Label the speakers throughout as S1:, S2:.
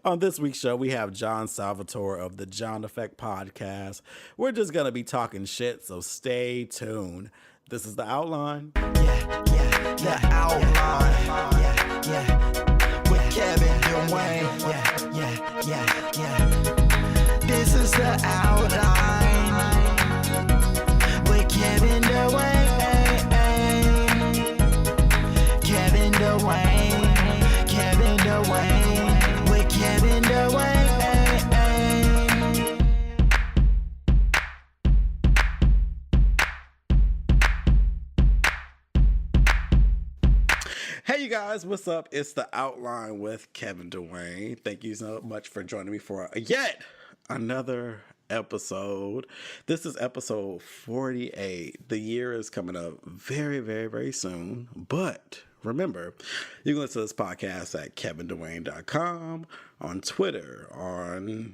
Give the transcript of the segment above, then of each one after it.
S1: On this week's show, we have John Salvatore of the John Effect Podcast. We're just going to be talking shit, so stay tuned. This is the outline.
S2: The outline. With Kevin Dwayne. This is the outline. With Kevin Dwayne. Kevin Dwayne. Kevin Dwayne. With Kevin Dwayne.
S1: Hey, you guys, what's up? It's the outline with Kevin Dwayne. Thank you so much for joining me for yet another episode. This is episode 48. The year is coming up very, very, very soon. But remember, you can listen to this podcast at kevindwayne.com, on Twitter,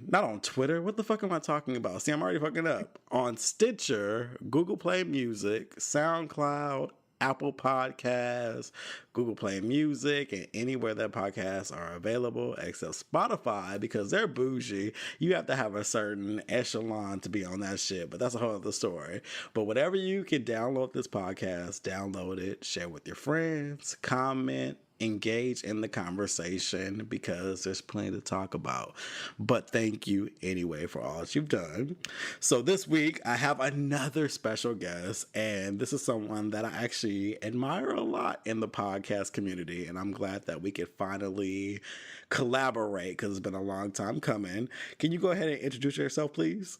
S1: not on Twitter. What the fuck am I talking about? See, I'm already fucking up. On Stitcher, Google Play Music, SoundCloud, Apple Podcasts, Google Play Music, and anywhere that podcasts are available except Spotify, because they're bougie. You have to have a certain echelon to be on that shit, but that's a whole other story. But whatever you can download this podcast, download it, share with your friends, comment, engage in the conversation, because there's plenty to talk about. But thank you anyway for all that you've done. So this week I have another special guest, and this is someone that I actually admire a lot in the podcast community, and I'm glad that we could finally collaborate because it's been a long time coming. Can you go ahead and introduce yourself, please?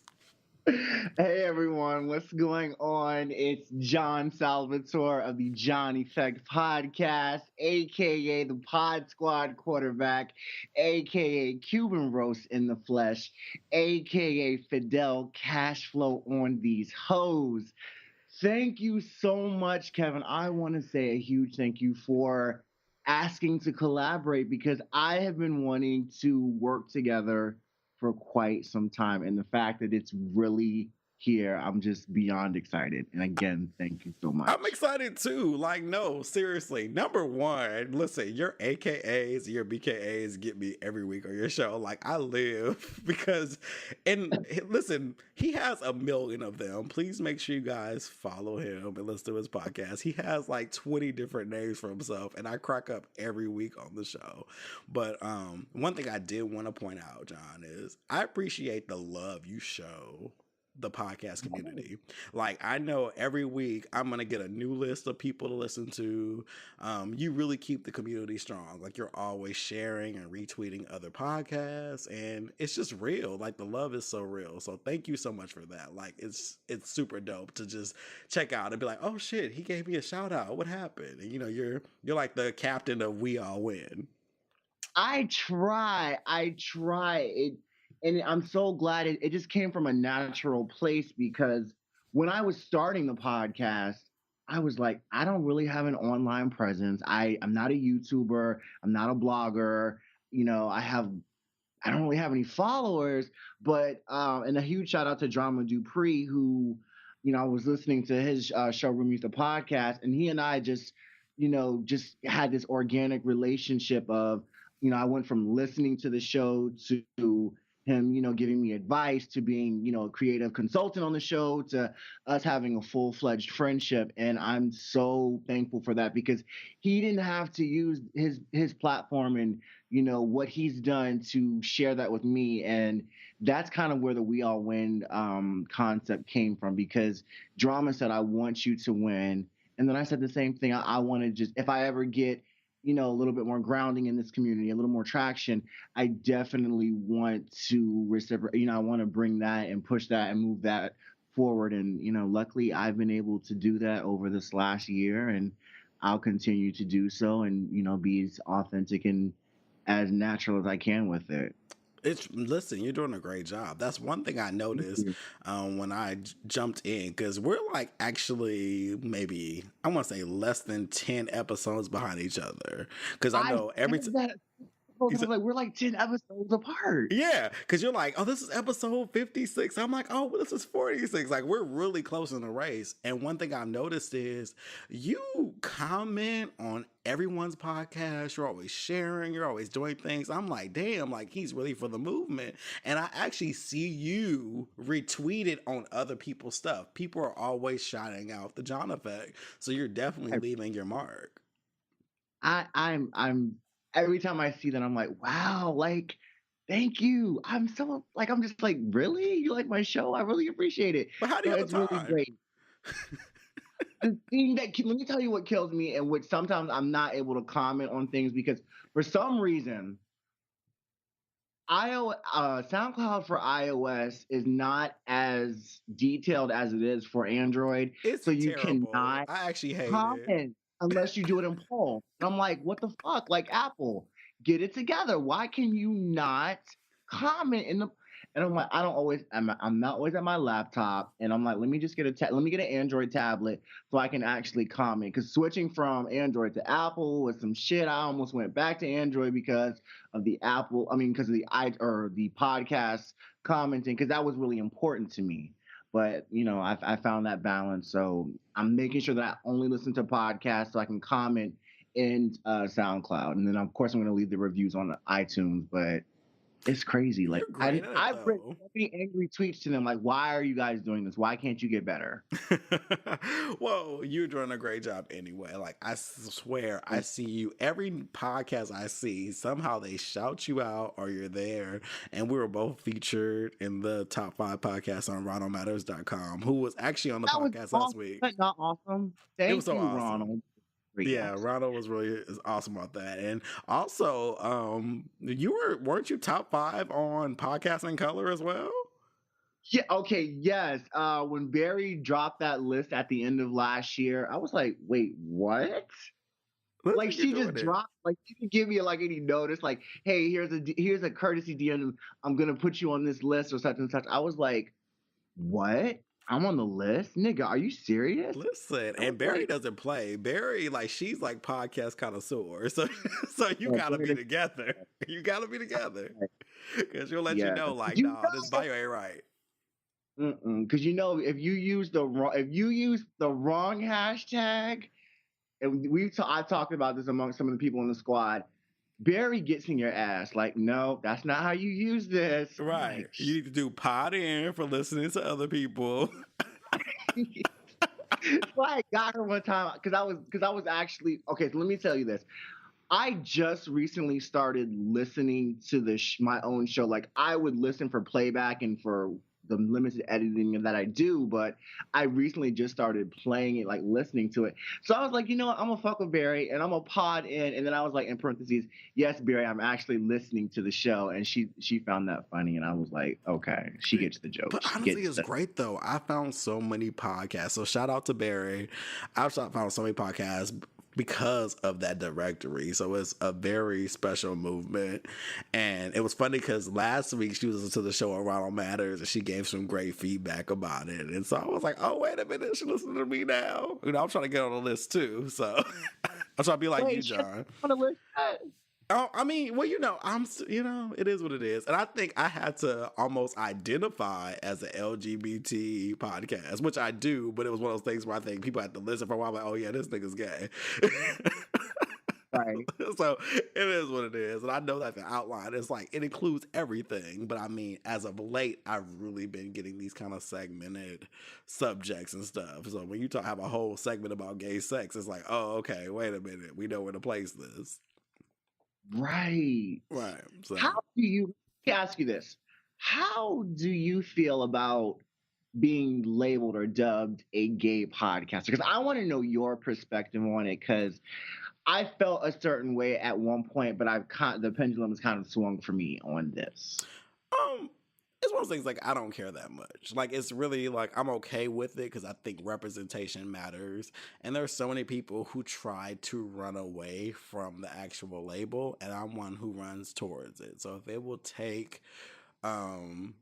S3: Hey everyone, what's going on? It's John Salvatore of the John Effect Podcast, aka the Pod Squad quarterback, aka Cuban Roast in the flesh, aka Fidel Cashflow on these hoes. Thank you so much, Kevin. I want to say a huge thank you for asking to collaborate, because I have been wanting to work together for quite some time, and the fact that it's really here, I'm just beyond excited. And again, thank you so much.
S1: I'm excited too. Like, no, seriously. Number one, listen, your AKAs, your BKAs get me every week on your show. Like, I live because, and listen, he has a million of them. Please make sure you guys follow him and listen to his podcast. He has like 20 different names for himself, and I crack up every week on the show. But one thing I did want to point out, John, is I appreciate the love you show the podcast community. Like, I know every week I'm gonna get a new list of people to listen to. You really keep the community strong. Like, you're always sharing and retweeting other podcasts, and it's just real. Like, the love is so real. So thank you so much for that. Like, it's super dope to just check out and be like, oh shit, he gave me a shout out, what happened? And you're like the captain of We All Win.
S3: I try it. And I'm so glad it just came from a natural place, because when I was starting the podcast, I was like, I don't really have an online presence. I'm not a YouTuber. I'm not a blogger. I don't really have any followers. But and a huge shout out to Drama Dupree, who, I was listening to his Showroom Youth, the podcast, and he and I just had this organic relationship of, I went from listening to the show to him, giving me advice, to being, a creative consultant on the show, to us having a full-fledged friendship. And I'm so thankful for that, because he didn't have to use his platform and, what he's done to share that with me. And that's kind of where the We All Win concept came from, because Drama said, I want you to win. And then I said the same thing. I want to just, if I ever get, a little bit more grounding in this community, a little more traction, I definitely want to reciprocate. I want to bring that and push that and move that forward. And, luckily I've been able to do that over this last year, and I'll continue to do so, and, be as authentic and as natural as I can with it.
S1: Listen, you're doing a great job. That's one thing I noticed when I jumped in, because we're like actually maybe, I want to say less than 10 episodes behind each other. Because I know every time.
S3: We're like 10 episodes apart.
S1: Yeah, because you're like, oh, this is episode 56. I'm like, oh, well, this is 46. Like, we're really close in the race. And one thing I've noticed is you comment on everyone's podcast. You're always sharing. You're always doing things. I'm like, damn, like he's really for the movement. And I actually see you retweet it on other people's stuff. People are always shouting out the John Effect. So you're definitely leaving your mark.
S3: I'm every time I see that, I'm like, wow, like, thank you. I'm just like, really? You like my show? I really appreciate it.
S1: But how do you have
S3: It's
S1: the
S3: really
S1: time?
S3: great. The thing that let me tell you what kills me, and which sometimes I'm not able to comment on things because for some reason, SoundCloud for iOS is not as detailed as it is for Android.
S1: It's
S3: So you
S1: terrible.
S3: cannot
S1: I actually hate it.
S3: comment unless you do it in poll. And I'm like, what the fuck? Like Apple, get it together. Why can you not comment in the? And I'm like, I'm not always at my laptop, and I'm like, let me just get let me get an Android tablet so I can actually comment. Because switching from Android to Apple was some shit. I almost went back to Android because of the Apple. I mean, because of the podcast commenting, because that was really important to me. But I found that balance, so I'm making sure that I only listen to podcasts so I can comment in SoundCloud, and then of course I'm going to leave the reviews on iTunes. But it's crazy. Like
S1: You're great at it,
S3: I've written
S1: though.
S3: so many angry tweets to them, like, "Why are you guys doing this? Why can't you get better?"
S1: Well, you're doing a great job anyway. Like, I swear, I see you every podcast I see. Somehow they shout you out or you're there. And we were both featured in the top 5 podcasts on RonaldMatters.com, who was actually on the
S3: That was
S1: podcast last
S3: awesome,
S1: week.
S3: but not awesome.
S1: It
S3: Thank
S1: was so
S3: you,
S1: awesome.
S3: Ronald. Great
S1: Yeah,
S3: guys.
S1: Ronald was really awesome about that. And also, weren't you top 5 on Podcast in Color as well?
S3: Yeah. Okay. Yes. When Barry dropped that list at the end of last year, I was like, "Wait, what?"
S1: Looks
S3: Like
S1: like
S3: she
S1: you're
S3: just
S1: doing it.
S3: dropped. Like she didn't give me like any notice. Like, "Hey, here's a courtesy DM. I'm gonna put you on this list or such and such." I was like, "What? I'm on the list, nigga? Are you serious?"
S1: Listen,
S3: I
S1: and
S3: was
S1: Barry
S3: like,
S1: doesn't play. Barry, like, she's like podcast connoisseur. So you
S3: "Oh,
S1: gotta be
S3: Barry-
S1: together. You gotta be together. Because she'll let you
S3: Yeah.
S1: know, like,
S3: You
S1: nah, this bio ain't right.
S3: Because if you use the wrong hashtag, and I talked about this among some of the people in the squad, Barry gets in your ass. Like, no, that's not how you use this. I'm
S1: Right.
S3: like,
S1: You need to do pod in for listening to other people.
S3: so I got her one time because I was actually okay. So let me tell you this. I just recently started listening to my own show. Like I would listen for playback and for the limited editing that I do, but I recently just started playing it, like listening to it. So I was like, you know what? I'm gonna fuck with Barry and I'm gonna pod in. And then I was like, in parentheses, yes, Barry, I'm actually listening to the show. And she found that funny, and I was like, okay, she gets the joke.
S1: But
S3: She
S1: honestly,
S3: gets
S1: it's great though. I found so many podcasts. So shout out to Barry. I've found so many podcasts because of that directory. So it's a very special movement. And it was funny because last week she was listening to the show on Ronald Matters and she gave some great feedback about it. And so I was like, oh, wait a minute, she listening to me now. You know, I'm trying to get on the list too. So I'm trying to be like you, John.
S3: on the list.
S1: Oh, I mean, well, it is what it is. And I think I had to almost identify as an LGBT podcast, which I do, but it was one of those things where I think people had to listen for a while, like, oh, yeah, this nigga's gay.
S3: Right.
S1: So it is what it is. And I know that the outline is like, it includes everything. But I mean, as of late, I've really been getting these kind of segmented subjects and stuff. So when you have a whole segment about gay sex, it's like, oh, okay, wait a minute. We know where to place this.
S3: Right.
S1: Right. So.
S3: Let me ask you this. How do you feel about being labeled or dubbed a gay podcaster? Because I want to know your perspective on it, because I felt a certain way at one point, but the pendulum has kind of swung for me on this.
S1: It's one of those things like I don't care that much. Like it's really like I'm okay with it because I think representation matters. And there's so many people who try to run away from the actual label, and I'm one who runs towards it. So if it will take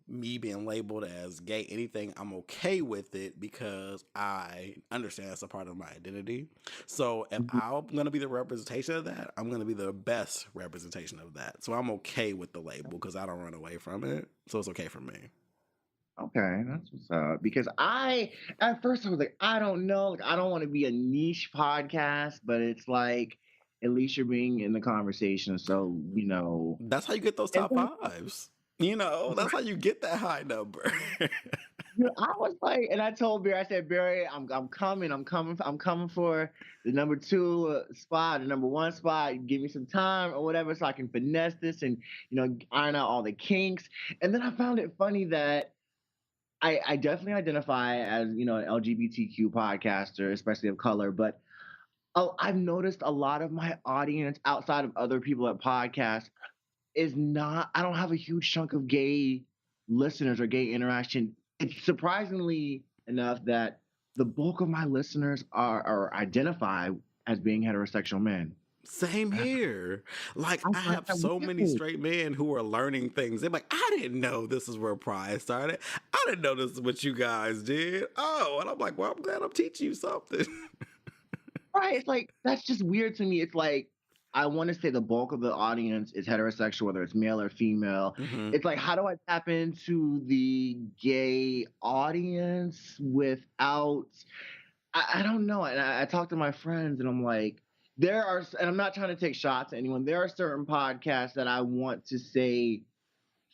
S1: me being labeled as gay anything, I'm okay with it because I understand that's a part of my identity. So if I'm going to be the representation of that, I'm going to be the best representation of that. So I'm okay with the label because I don't run away from it. So it's okay for me.
S3: Okay, that's what's up. Because at first I was like, I don't know, like I don't want to be a niche podcast, but it's like at least you're being in the conversation, so
S1: That's how you get those
S3: And
S1: top
S3: then
S1: fives. That's how you get that high number.
S3: I was like, and I told Barry, I said, Barry, I'm coming for the number two spot, the number one spot. Give me some time or whatever, so I can finesse this and iron out all the kinks. And then I found it funny that I definitely identify as an LGBTQ podcaster, especially of color, but I've noticed a lot of my audience outside of other people at podcasts is not. I don't have a huge chunk of gay listeners or gay interaction. It's surprisingly enough that the bulk of my listeners are identify as being heterosexual men.
S1: Same here. Like,
S3: I
S1: I
S3: find
S1: have
S3: that
S1: so many
S3: weird.
S1: straight men who are learning things. They're like, I didn't know this is where Pride started. I didn't know this is what you guys did. Oh, and I'm like, well, I'm glad I'm teaching you something.
S3: Right. It's like that's just weird to me. It's like I want to say the bulk of the audience is heterosexual, whether it's male or female.
S1: Hmm.
S3: It's like how do I tap into the gay audience without I don't know. And I talk to my friends and I'm like, and I'm not trying to take shots at anyone. There are certain podcasts that I want to say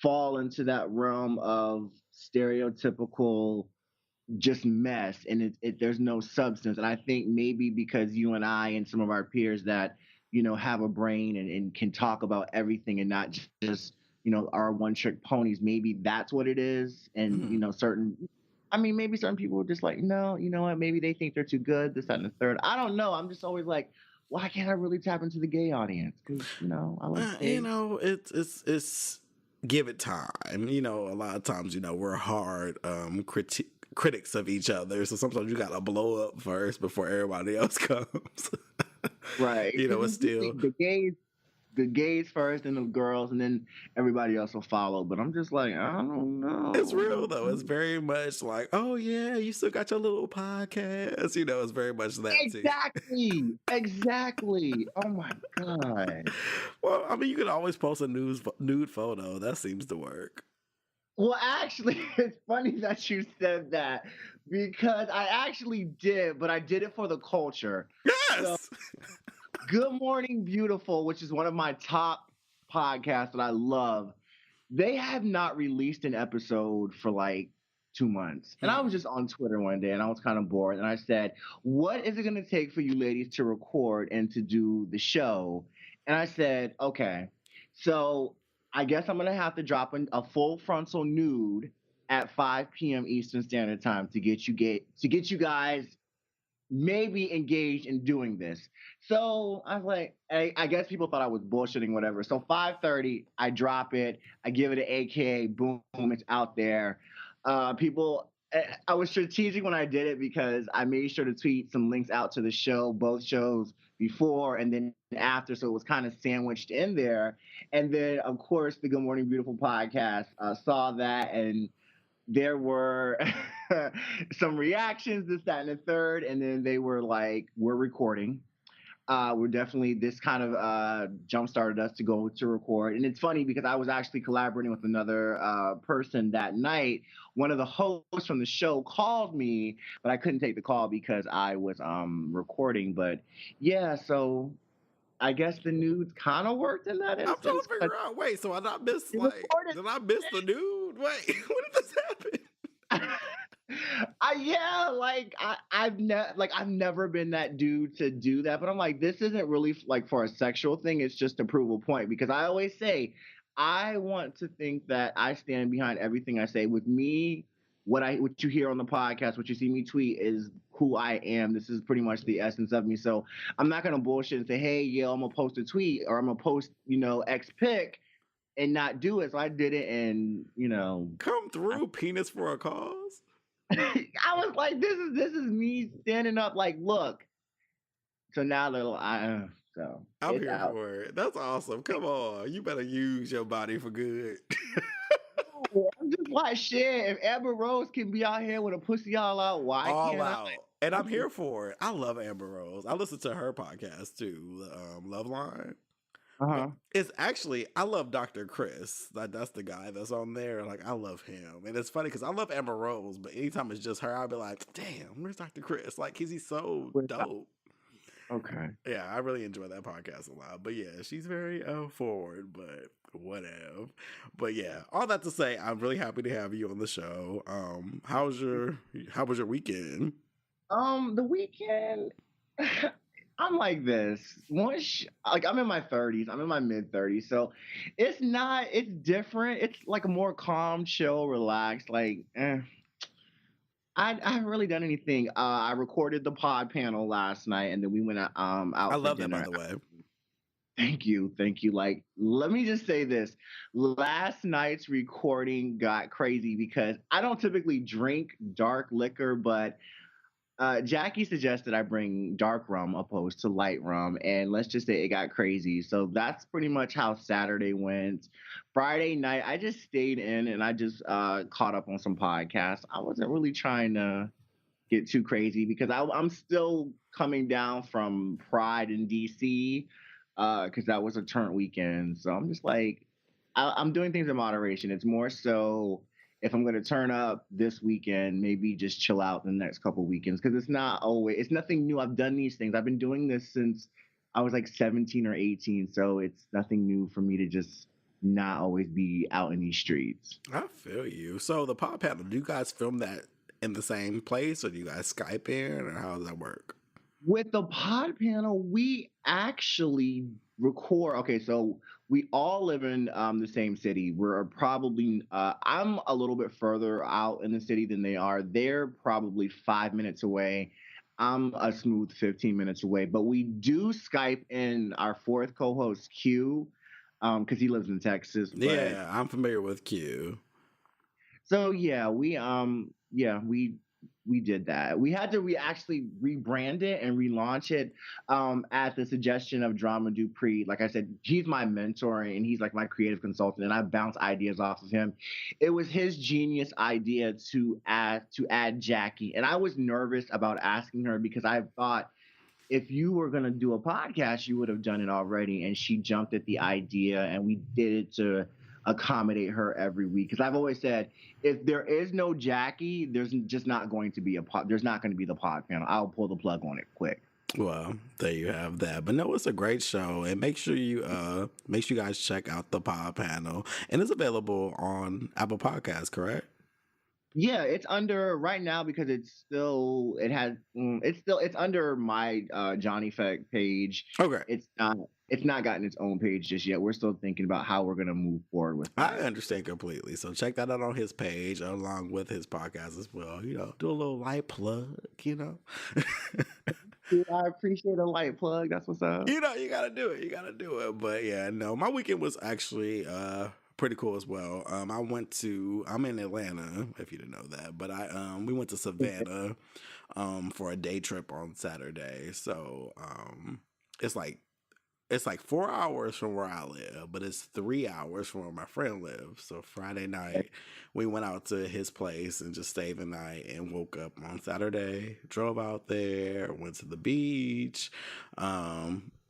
S3: fall into that realm of stereotypical just mess and there's no substance. And I think maybe because you and I and some of our peers that have a brain and can talk about everything and not just are one trick ponies, maybe that's what it is. And
S1: Hmm.
S3: maybe certain people are just like, no, you know what, maybe they think they're too good, this, that, and the third. I don't know. I'm just always like, why can't I really tap into the gay audience? Because I like gay.
S1: It's give it time. A lot of times, we're hard critics of each other. So sometimes you gotta blow up first before everybody else comes.
S3: Right. Because
S1: It's
S3: it's usually
S1: still.
S3: the gays first and the girls and then everybody else will follow. But I'm just like, I don't
S1: It's
S3: know.
S1: real though. It's very much like, oh yeah, you still got your little podcast. It's very much that too.
S3: Exactly. Exactly. Oh my God.
S1: Well, I mean, you can always post a nude photo. That seems to work.
S3: Well, actually, it's funny that you said that because I actually did, but I did it for the culture. So,
S1: Yes.
S3: Good Morning Beautiful, which is one of my top podcasts that I love, they have not released an episode for like 2 months. And I was just on Twitter one day and I was kind of bored. And I said, what is it going to take for you ladies to record and to do the show? And I said, okay, so I guess I'm going to have to drop a full frontal nude at 5 p.m. Eastern Standard Time to get you guys maybe engaged in doing this. So I was like, I guess people thought I was bullshitting, whatever. So 5:30, I drop it, I give it an AKA, boom, it's out there. I was strategic when I did it because I made sure to tweet some links out to the show, both shows before and then after, so it was kind of sandwiched in there. And then, of course, the Good Morning Beautiful podcast saw that and there were some reactions, this, that, and the third, and then they were like, "We're recording." We're definitely this kind of jump started us to go to record, and it's funny because I was actually collaborating with another person that night. One of the hosts from the show called me, but I couldn't take the call because I was recording. But yeah, so I guess the nudes kind of worked in that
S1: I'm trying
S3: instance.
S1: to figure out. Wait, so I not miss
S3: They
S1: like?
S3: recorded.
S1: Did I miss the nude? Wait, when did this happen?
S3: Yeah, like I've never been that dude to do that, but I'm like, this isn't really like for a sexual thing. It's just to prove a point because I always say I want to think that I stand behind everything I say. With me, what you hear on the podcast, what you see me tweet is who I am. This is pretty much the essence of me. So I'm not gonna bullshit and say, hey, yeah, I'm gonna post a tweet or I'm gonna post, X pic and not do it. So I did it and
S1: Come through, penis for a cause.
S3: I was like, this is me standing up. Like, look. So now so
S1: I'm
S3: it's
S1: here
S3: out.
S1: for it. That's awesome. Come on, you better use your body for good.
S3: I'm just like shit. If Amber Rose can be out here with a pussy all out, why
S1: All
S3: can't I?
S1: out, and I'm here for it. I love Amber Rose. I listen to her podcast too, Love Line.
S3: Uh-huh.
S1: It's actually, I love Dr. Chris. That's the guy that's on there. Like, I love him. And it's funny because I love Amber Rose, but anytime it's just her, I'll be like, damn, where's Dr. Chris? Like, he's so dope.
S3: Okay.
S1: Yeah, I really enjoy that podcast a lot. But yeah, she's very forward, but whatever. But yeah, all that to say, I'm really happy to have you on the show. How was your weekend?
S3: The weekend, I'm like this. Like I'm in my 30s, I'm in my mid 30s, so it's different. It's like a more calm, chill, relaxed. Like, I haven't really done anything. I recorded the pod panel last night, and then we went
S1: I
S3: out for
S1: love that, by
S3: dinner.
S1: the way.
S3: Thank you, thank you. Like, let me just say this: last night's recording got crazy because I don't typically drink dark liquor, but Jackie suggested I bring dark rum opposed to light rum, and let's just say it got crazy. So that's pretty much how Saturday went. Friday night, I just stayed in and I just caught up on some podcasts. I wasn't really trying to get too crazy because I'm still coming down from Pride in DC because that was a turnt weekend. So I'm just like, I'm doing things in moderation. It's more so if I'm going to turn up this weekend, maybe just chill out the next couple weekends because it's nothing new. I've done these things. I've been doing this since I was like 17 or 18. So it's nothing new for me to just not always be out in these streets.
S1: I feel you. So the pod panel, do you guys film that in the same place, or do you guys Skype in, or how does that work?
S3: With the pod panel, we actually record. Okay, so we all live in the same city. We're probably, I'm a little bit further out in the city than they are. They're probably 5 minutes away. I'm a smooth 15 minutes away. But we do Skype in our fourth co host, Q, because he lives in Texas. But
S1: Yeah, I'm familiar with Q.
S3: so we did that. We actually rebrand it and relaunch it at the suggestion of Drama Dupree. Like I said, he's my mentor and he's like my creative consultant, and I bounce ideas off of him. It was his genius idea to add Jackie, and I was nervous about asking her because I thought if you were going to do a podcast, you would have done it already. And she jumped at the idea, and we did it to accommodate her every week. Because I've always said, if there is no Jackie, there's just not going to be there's not going to be the pod panel. I'll pull the plug on it quick.
S1: Well, there you have that. But no, it's a great show, and make sure you guys check out the pod panel, and it's available on Apple Podcasts, correct?
S3: Yeah, it's under right now because it's under my Johnny Feck page.
S1: Okay.
S3: It's not gotten its own page just yet. We're still thinking about how we're gonna move forward with that.
S1: I understand completely. So check that out on his page along with his podcast as well. You know, do a little light plug, you know.
S3: I appreciate a light plug. That's what's up.
S1: You know, you gotta do it. You gotta do it. But yeah, no, my weekend was actually pretty cool as well. I'm in Atlanta, if you didn't know that, but we went to Savannah for a day trip on Saturday. So it's like 4 hours from where I live, but it's 3 hours from where my friend lives. So Friday night, we went out to his place and just stayed the night and woke up on Saturday, drove out there, went to the beach,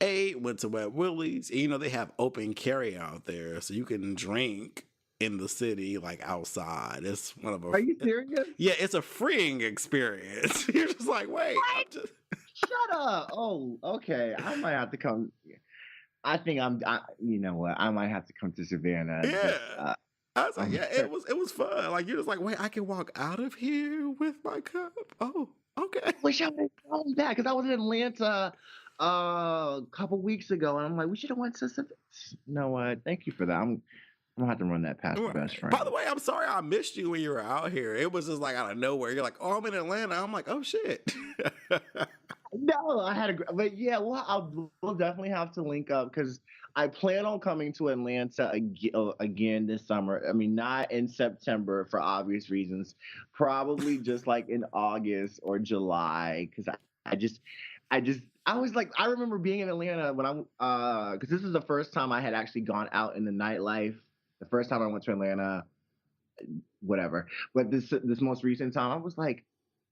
S1: ate, went to Wet Willie's. And, you know, they have open carry out there, so you can drink in the city, like outside. It's one of a...
S3: Are you serious?
S1: Yeah, it's a freeing experience. You're just like, wait, I'm just...
S3: Shut up. Oh, okay. I might have to come. I think you know what? I might have to come to Savannah.
S1: Yeah. I was like, yeah, it was fun. Like, you're just like, wait, I can walk out of here with my cup. Oh, okay.
S3: Wish I would have known that because I was in Atlanta a couple weeks ago, and I'm like, we should have went to Savannah. You know what? Thank you for that. I'm gonna have to run that past my best friend.
S1: By the way, I'm sorry I missed you when you were out here. It was just like out of nowhere. You're like, oh, I'm in Atlanta. I'm like, oh shit.
S3: No, but yeah, we'll definitely have to link up because I plan on coming to Atlanta again this summer. I mean, not in September for obvious reasons. Probably just like in August or July because I was like, I remember being in Atlanta when because this is the first time I had actually gone out in the nightlife. The first time I went to Atlanta, whatever. But this most recent time, I was like,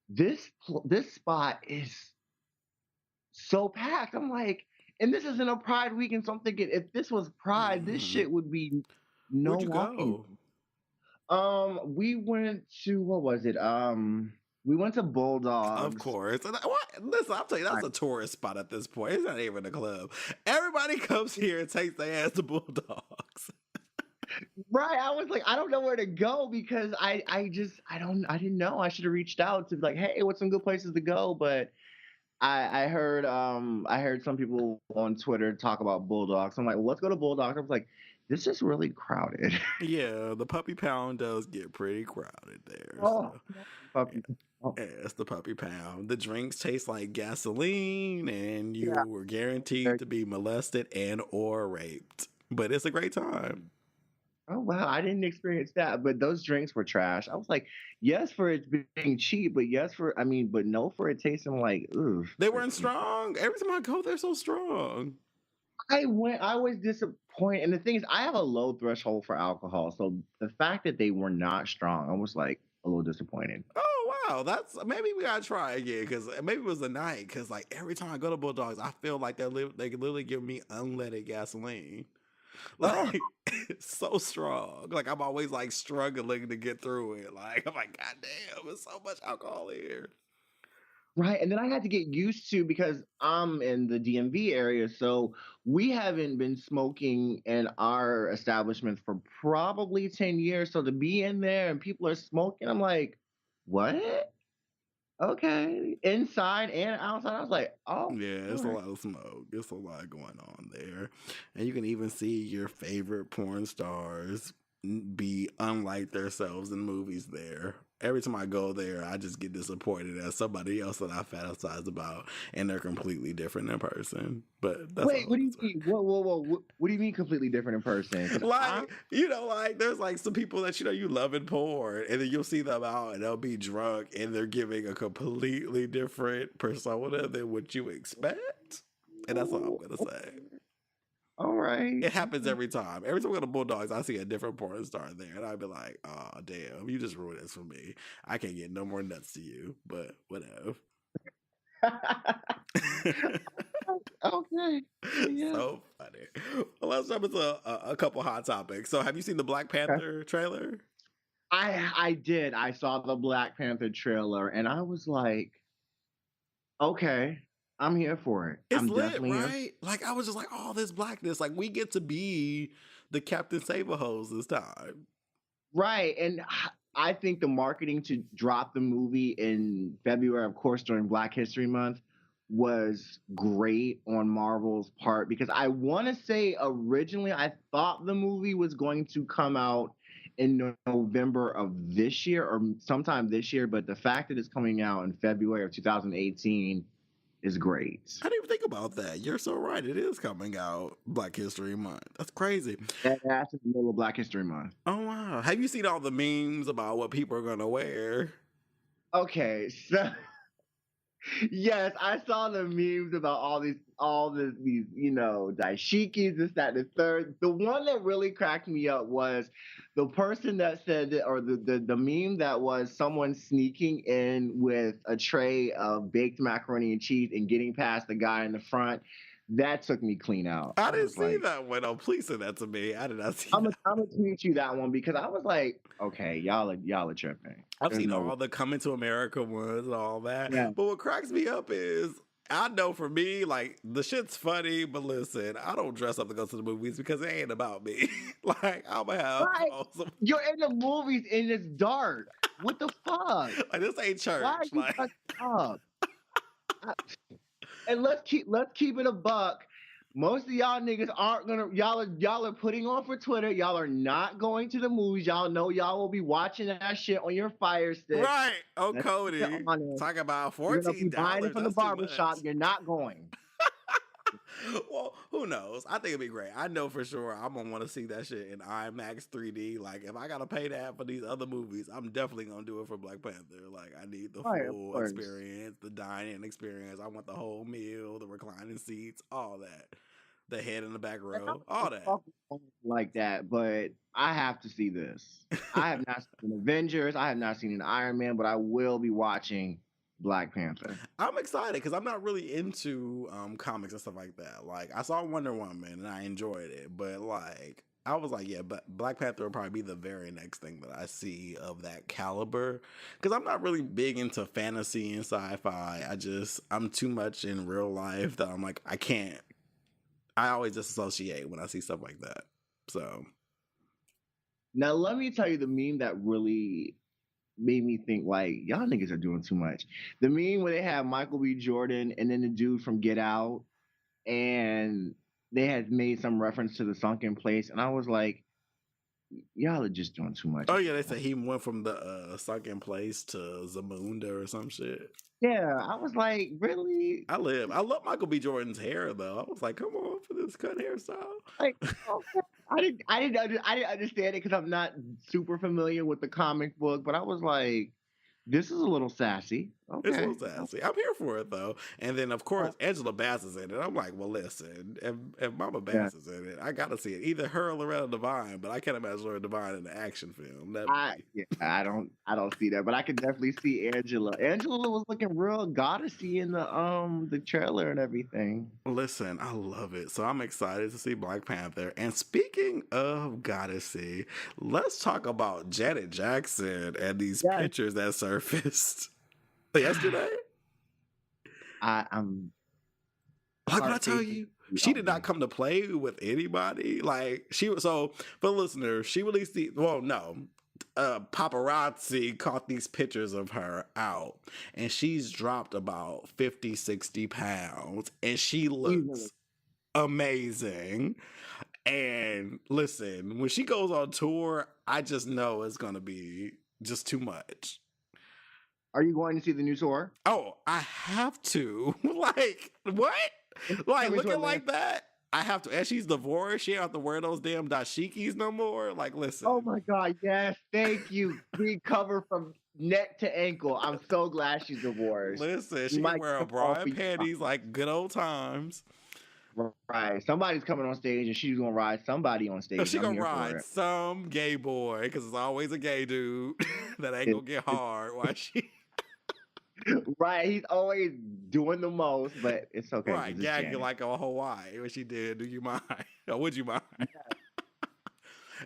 S3: this spot is so packed. I'm like, And this isn't a Pride weekend, so I'm thinking if this was Pride, this
S1: Mhm.
S3: shit would be no
S1: Where'd you
S3: walking.
S1: go?
S3: We went to what was it? We went to
S1: Of
S3: Bulldogs.
S1: course. And what? Listen, I'll tell you, that's
S3: Right.
S1: a tourist spot at this point. It's not even a club. Everybody comes here and takes their ass to Bulldogs.
S3: Right. I was like, I don't know where to go because I didn't know. I should have reached out to be like, hey, what's some good places to go? But I heard some people on Twitter talk about Bulldogs. I'm like, well, let's go to Bulldogs. I was like, this is really crowded.
S1: Yeah, the puppy pound does get pretty crowded there.
S3: Oh,
S1: So,
S3: puppy. Oh,
S1: yeah, it's the puppy pound. The drinks taste like gasoline, and
S3: yeah.
S1: you were guaranteed to be molested and or raped. But it's a great time.
S3: Oh wow, I didn't experience that, but those drinks were trash. I was like, yes for it being cheap, but but no for it tasting like, ooh.
S1: They weren't strong. Every time I go, they're so strong.
S3: I was disappointed. And the thing is, I have a low threshold for alcohol. So the fact that they were not strong, I was like a little disappointed.
S1: Oh wow, that's maybe we gotta try again because maybe it was the night. Because like every time I go to Bulldogs, I feel like they can literally give me unleaded gasoline.
S3: Oh,
S1: Like it's so strong. Like I'm always like struggling to get through it. Like I'm like, God damn, there's so much alcohol here.
S3: right. And then I had to get used to because I'm in the DMV area. So we haven't been smoking in our establishment for probably 10 years. So to be in there and people are smoking, I'm like, what? Okay. Inside and outside. I was like, oh,
S1: Yeah,
S3: all
S1: it's a
S3: right.
S1: lot of smoke. It's a lot going on there. And you can even see your favorite porn stars be unlike themselves in movies there. Every time I go there, I just get disappointed at somebody else that I fantasize about, and they're completely different in person. But that's
S3: Wait,
S1: all
S3: what do
S1: I'm
S3: you mean? Whoa. What do you mean completely different in person?
S1: saying.
S3: Because I
S1: Like, like there's like some people that you love in porn, and then you'll see them out and they'll be drunk and they're giving a completely different persona than what you expect. And that's all I'm gonna say.
S3: all right.
S1: It happens every time. Every time we go to Bulldogs, I see a different porn star there, and I'd be like, "Oh, damn, you just ruined this for me. I can't get no more nuts to you." But whatever.
S3: Okay. Yeah.
S1: So funny. Well, let's jump into a couple hot topics. So, have you seen the Black
S3: Okay.
S1: Panther trailer?
S3: I did. I saw the Black Panther trailer and I was like, okay, I'm here for it.
S1: It's
S3: I'm
S1: lit,
S3: definitely here.
S1: right? Like I was just like, "Oh, this blackness! Like we get to be the Captain Save-A-Hos this time."
S3: Right. And I think the marketing to drop the movie in February, of course, during Black History Month, was great on Marvel's part because I want to say originally I thought the movie was going to come out in November of this year or sometime this year, but the fact that it's coming out in February of 2018 is great.
S1: I didn't even think about that. You're so right. It is coming out Black History Month. That's crazy.
S3: And that's in the middle of Black History Month.
S1: Oh wow. Have you seen all the memes about what people are gonna wear?
S3: Okay, so yes, I saw the memes about these, dashikis, this, that, and the third. The one that really cracked me up was the person that said that, or the meme that was someone sneaking in with a tray of baked macaroni and cheese and getting past the guy in the front. That took me clean out.
S1: I
S3: I
S1: didn't
S3: was
S1: see
S3: like,
S1: that one. Oh, please send that to me. I did not see
S3: I'm
S1: that.
S3: gonna tweet you that one because I was like, okay, y'all are tripping.
S1: I've
S3: There's
S1: seen
S3: no
S1: all the Coming to America ones and all that.
S3: yeah.
S1: But what cracks me up is I know for me, like the shit's funny, but listen, I don't dress up to go to the movies because it ain't about me. Like I'm gonna have
S3: Right.
S1: awesome.
S3: You're in the movies and it's dark. What the fuck?
S1: Like this ain't church.
S3: Why are you
S1: Like
S3: dressed up? I- And let's keep it a buck. Most of y'all niggas aren't gonna y'all are putting on for Twitter. Y'all are not going to the movies. Y'all know y'all will be watching that shit on your Fire Stick.
S1: right. Oh,
S3: Let's
S1: Cody.
S3: keep it honest.
S1: Talk about
S3: You're gonna be buying
S1: $14.
S3: it from the
S1: That's too
S3: barbershop.
S1: much.
S3: You're not going.
S1: Well, who knows? I think it'd be great. I know for sure I'm gonna want to see that shit in IMAX 3D. Like, if I gotta pay that for these other movies, I'm definitely gonna do it for Black Panther. Like, I need the
S3: Right, of
S1: full
S3: course.
S1: experience, the dining experience. I want the whole meal, the reclining seats, all that, the head in the back
S3: And
S1: row, all that.
S3: like that, but I have to see this. I have not seen Avengers. I have not seen an Iron Man, but I will be watching Black Panther.
S1: I'm excited because I'm not really into comics and stuff like that. Like I saw Wonder Woman and I enjoyed it, but like I was like, yeah, but Black Panther will probably be the very next thing that I see of that caliber. Because I'm not really big into fantasy and sci-fi. I'm too much in real life that I'm like I can't. I always disassociate when I see stuff like that. So
S3: Now let me tell you the meme that really made me think like y'all niggas are doing too much. The meme where they have Michael B. Jordan and then the dude from Get Out, and they had made some reference to the sunken place, and I was like, y'all are just doing too much.
S1: oh yeah, they say he went from the sunken place to Zamunda or some shit.
S3: Yeah, I was like, really?
S1: I love Michael B. Jordan's hair though. I was like, come on for this cut hairstyle.
S3: Like, okay. I didn't understand it because I'm not super familiar with the comic book, but I was like, this is a little sassy. Okay.
S1: It's a little sassy. I'm here for it though. And then of course Angela Bass is in it. I'm like, well, listen, if Mama Bass is in it, I gotta see it. Either her or Loretta Devine, but I can't imagine Loretta Devine in an action film.
S3: I don't see that, but I can definitely see Angela. Angela was looking real goddessy in the trailer and everything.
S1: Listen, I love it. So I'm excited to see Black Panther. And speaking of goddessy, let's talk about Janet Jackson and these pictures that surfaced yesterday.
S3: I'm
S1: like when I tell you, she did not come to play with anybody. Like so for the listeners, she released paparazzi caught these pictures of her out, and she's dropped about 50, 60 pounds, and she looks amazing. And listen, when she goes on tour, I just know it's gonna be just too much.
S3: Are you going to see the new tour?
S1: Oh, I have to. Like, what? Like, looking like that? I have to. And she's divorced. She don't have to wear those damn dashikis no more. Like, listen.
S3: Oh my God, yes. Thank you. Recover from neck to ankle. I'm so glad she's divorced.
S1: Listen, she can wear a bra and panties like good old times.
S3: Right. Somebody's coming on stage and she's going to ride somebody on stage.
S1: She's going to ride some gay boy because it's always a gay dude that ain't going to get hard while she...
S3: Right, he's always doing the most, but it's okay.
S1: Right, gagging like on Hawaii when she did. Do you mind? Or would you mind?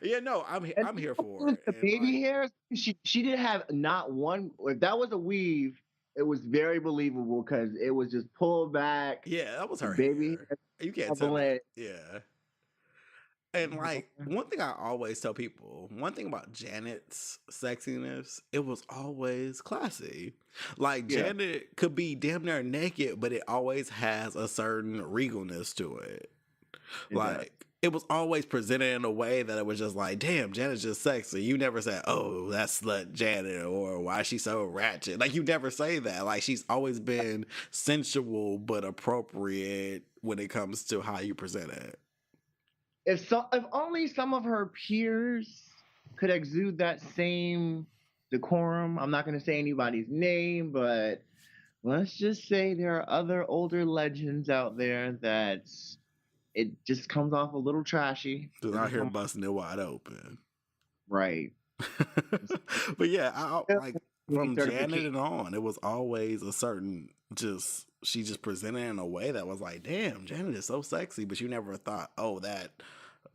S1: Yeah, no, I'm here for it.
S3: The baby hairs, she didn't have not one. If that was a weave, it was very believable because it was just pulled back.
S1: Yeah, that was her
S3: baby
S1: hair. You can't tell me. Yeah. And like one thing I always tell people, one thing about Janet's sexiness, it was always classy. Like Janet could be damn near naked, but it always has a certain regalness to it. Like it was always presented in a way that it was just like, damn, Janet's just sexy. You never said, oh, that's slut Janet, or why she's so ratchet. Like you never say that. Like she's always been sensual but appropriate when it comes to how you present it.
S3: If only some of her peers could exude that same decorum. I'm not going to say anybody's name, but let's just say there are other older legends out there that it just comes off a little trashy.
S1: Just out here busting it wide open.
S3: Right.
S1: But yeah, I like from Janet and on, it was always a certain she just presented in a way that was like, damn, Janet is so sexy, but you never thought, oh, that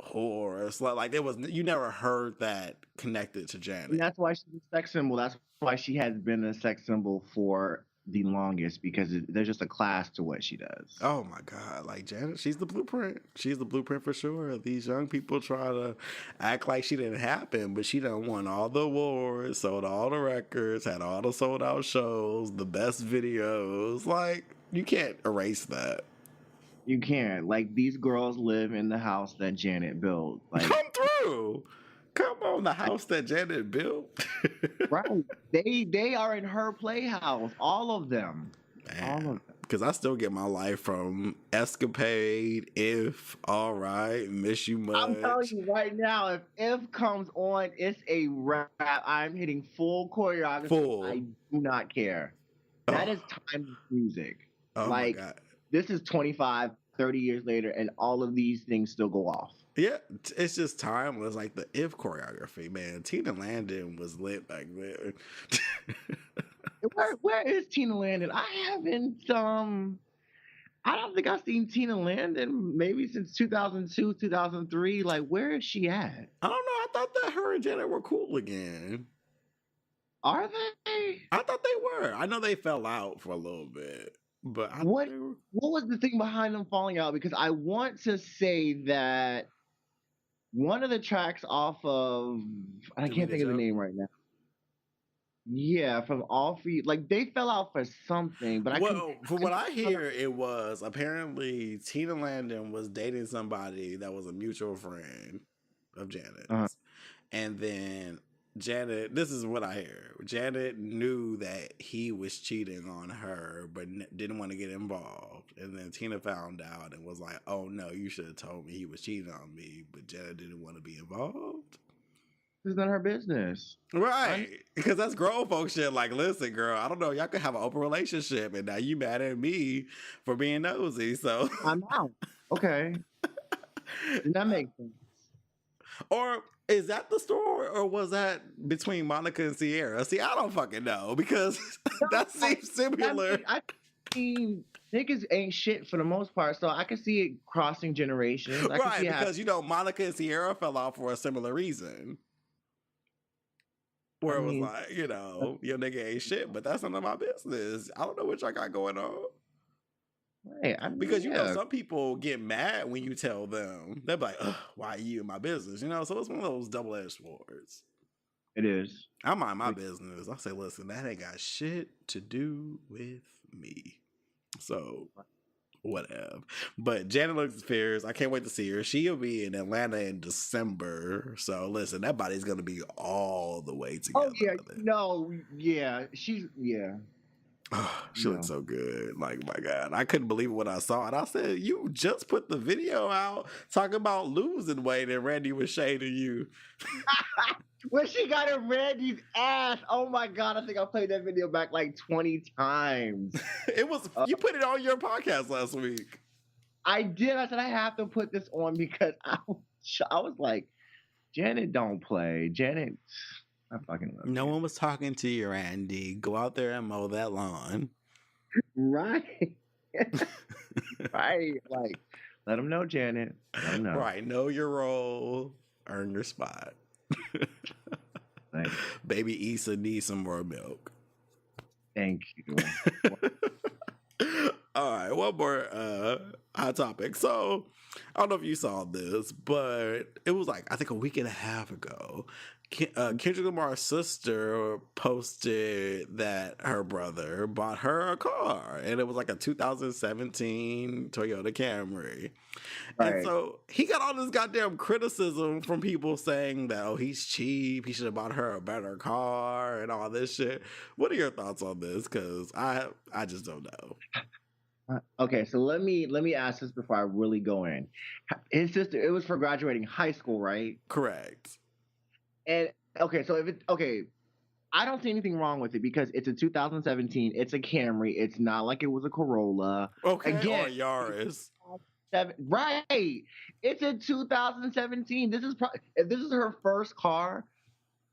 S1: whore. It's like it was, you never heard that connected to Janet.
S3: And that's why she's a sex symbol. That's why she has been a sex symbol for the longest, because there's just a class to what she does.
S1: Oh my God. Like Janet, she's the blueprint. She's the blueprint for sure. These young people try to act like she didn't happen, but she done won all the awards, sold all the records, had all the sold out shows, the best videos. Like, you can't erase that.
S3: You can't. Like, these girls live in the house that Janet built. Like,
S1: come through. Come on, the house that Janet built.
S3: Right. They are in her playhouse. All of them.
S1: Man,
S3: all of them.
S1: Because I still get my life from Escapade, If, All Right, Miss You Much.
S3: I'm telling you right now, if comes on, it's a wrap. I'm hitting full choreography.
S1: Full.
S3: I do not care. That is timeless music.
S1: Oh
S3: like,
S1: my God.
S3: This is 25, 30 years later, and all of these things still go off.
S1: Yeah, it's just timeless. Like the If choreography, man. Tina Landon was lit back then.
S3: where is Tina Landon? I haven't I don't think I've seen Tina Landon maybe since 2002, 2003. Like, where is she at?
S1: I don't know. I thought that her and Janet were cool again.
S3: Are they?
S1: I thought they were. I know they fell out for a little bit, but I
S3: What
S1: thought they were.
S3: what was the thing behind them falling out? Because I want to say that one of the tracks off of I
S1: Give Me
S3: can't
S1: the
S3: think of the
S1: Joke?
S3: name right now. Yeah, from All For You. Like they fell out for something, but I couldn't.
S1: Well, from what I hear, it was apparently Tina Landon was dating somebody that was a mutual friend of Janet's.
S3: Uh-huh.
S1: And then Janet, this is what I hear. Janet knew that he was cheating on her, but didn't want to get involved. And then Tina found out and was like, oh no, you should have told me he was cheating on me. But Janet didn't want to be involved.
S3: This is none of her business.
S1: Right. Because that's grown folk shit. Like, listen, girl, I don't know. Y'all could have an open relationship. And now you mad at me for being nosy. So,
S3: I'm out. Okay. That makes sense.
S1: or is that the story? Or was that between Monica and Sierra? See, I don't fucking know because that seems similar.
S3: I mean, niggas ain't shit for the most part, so I can see it crossing generations. I can
S1: Right.
S3: see how-
S1: Because, Monica and Sierra fell off for a similar reason. Where
S3: I
S1: it was
S3: mean-
S1: like, your nigga ain't shit, but that's none of my business. I don't know what y'all got going on.
S3: Right, I mean,
S1: Because
S3: yeah.
S1: some people get mad when you tell them. They're like, ugh, why are you in my business? So it's one of those double-edged swords.
S3: It is.
S1: I mind my business. I say, listen, that ain't got shit to do with me. So whatever. But Janet looks fierce. I can't wait to see her. She'll be in Atlanta in December. So listen, that body's gonna be all the way together.
S3: Oh yeah, no, yeah,
S1: She looks so good. Like, my God. I couldn't believe it when I saw it. I said, you just put the video out talking about losing weight and Randy was shading you.
S3: When she got in Randy's ass, oh my God, I think I played that video back like 20 times.
S1: It was, you put it on your podcast last week.
S3: I did. I said, I have to put this on because I was like, Janet don't play. Janet, I fucking love
S1: No
S3: Janet.
S1: one was talking to you, Randy. Go out there and mow that lawn.
S3: Right. Right. Like, let them know, Janet. Let them know.
S1: Right. Know your role. Earn your spot.
S3: Thank,
S1: Baby Issa needs some more milk.
S3: thank you.
S1: All right, one more hot topic. So, I don't know if you saw this, but it was like, I think a week and a half ago, Kendrick Lamar's sister posted that her brother bought her a car, and it was like a 2017 Toyota Camry. And
S3: Right.
S1: so he got all this goddamn criticism from people saying that, oh, he's cheap, he should have bought her a better car and all this shit. What are your thoughts on this? Because I just don't know.
S3: Okay, so let me ask this before I really go in. His sister, it was for graduating high school, right?
S1: Correct.
S3: And okay, so I don't see anything wrong with it because it's a 2017. It's a Camry. It's not like it was a Corolla.
S1: Okay,
S3: Again,
S1: or Yaris.
S3: Right. It's a 2017. If this is her first car,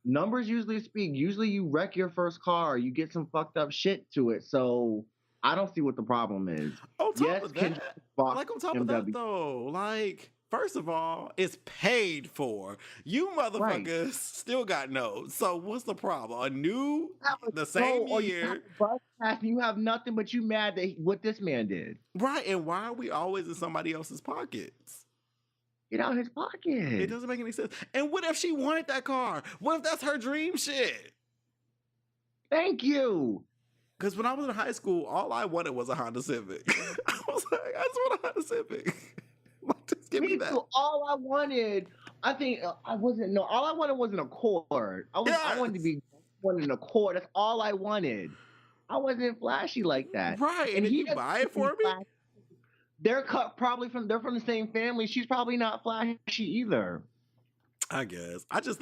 S3: numbers usually speak. Usually you wreck your first car, you get some fucked up shit to it. So I don't see what the problem is.
S1: On top
S3: Yes,
S1: of
S3: Kendrick
S1: that,
S3: bought
S1: like on top of that
S3: BMW.
S1: though, like first of all, it's paid for. You motherfuckers still got notes. So what's the problem? A new, the same
S3: Or you
S1: year,
S3: have a bus pass and you have nothing, but you mad that what this man did.
S1: right? And why are we always in somebody else's pockets?
S3: Get out his pocket.
S1: It doesn't make any sense. And what if she wanted that car? What if that's her dream shit?
S3: Thank you.
S1: Because when I was in high school, all I wanted was a Honda Civic. I was like, I just want a Honda Civic. Like, just give me
S3: Me
S1: that.
S3: too. All I wanted, all I wanted was an Accord. I wanted to be wanted an Accord. That's all I wanted. I wasn't flashy like that.
S1: Right. And did you
S3: doesn't
S1: buy it
S3: think
S1: for
S3: he's
S1: me?
S3: flashy. They're from the same family. She's probably not flashy either.
S1: I guess. I think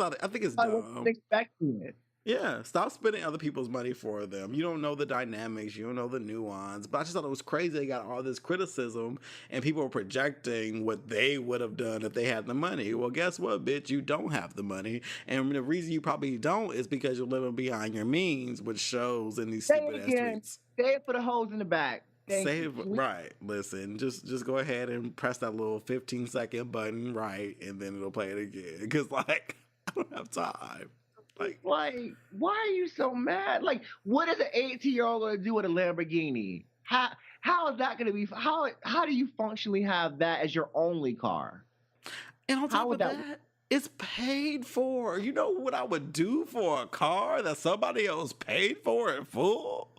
S1: it's
S3: I
S1: dumb.
S3: wasn't expecting it.
S1: Yeah, stop spending other people's money for them. You don't know the dynamics, you don't know the nuance. But I just thought it was crazy they got all this criticism and people were projecting what they would have done if they had the money. Well, guess what, bitch? You don't have the money. And the reason you probably don't is because you're living behind your means, which shows in these
S3: Say
S1: stupid
S3: it
S1: ass
S3: again.
S1: tweets.
S3: Say it for the hoes in the back. Thank
S1: Save
S3: you.
S1: right. Listen, just go ahead and press that little 15-second button, right, and then it'll play it again. Cause like I don't have time. Like
S3: Like, why are you so mad? Like, what is an 18-year-old gonna do with a Lamborghini? How is that gonna be? How do you functionally have that as your only car?
S1: and on
S3: How
S1: top of
S3: would that?
S1: that, it's paid for. You know what I would do for a car that somebody else paid for in full?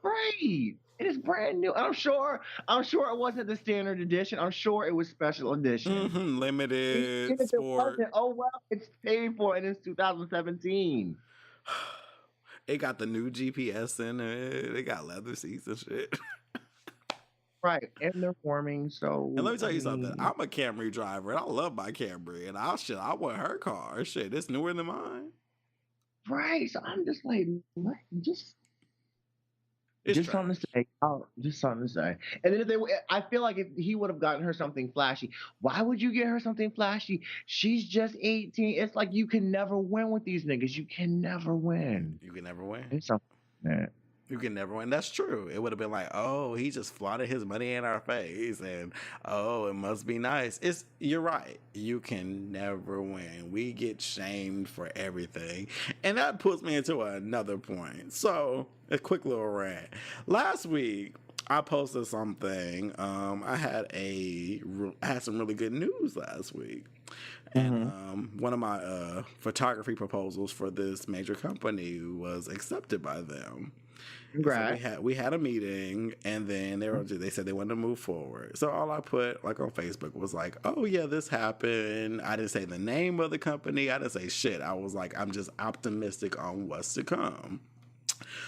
S3: Right. It is brand new. I'm sure it wasn't the standard edition. I'm sure it was special edition.
S1: Mm-hmm. Limited
S3: Even if it
S1: sport.
S3: wasn't, oh well, it's paid for and it's 2017.
S1: It got the new GPS in it. It got leather seats and shit.
S3: Right. And they're forming, so
S1: And let me tell
S3: I
S1: you something.
S3: mean,
S1: I'm a Camry driver, and I love my Camry. And I want her car. Shit, it's newer than mine.
S3: right. So I'm just like, what?
S1: It's
S3: Just something
S1: trash.
S3: to say. Oh, just something to say. And then I feel like if he would have gotten her something flashy, why would you get her something flashy? She's just 18. It's like you can never win with these niggas. You can never win.
S1: You can never win.
S3: It's something. Man.
S1: You can never win. That's true. It would have been like, oh, he just flaunted his money in our face, and oh, it must be nice. You're right. You can never win. We get shamed for everything, and that puts me into another point. So, a quick little rant. Last week, I posted something. I had some really good news last week. And one of my photography proposals for this major company was accepted by them.
S3: Congrats.
S1: So we had a meeting, and then they said they wanted to move forward. So all I put like on Facebook was like, "Oh yeah, this happened." I didn't say the name of the company. I didn't say shit. I was like, I'm just optimistic on what's to come.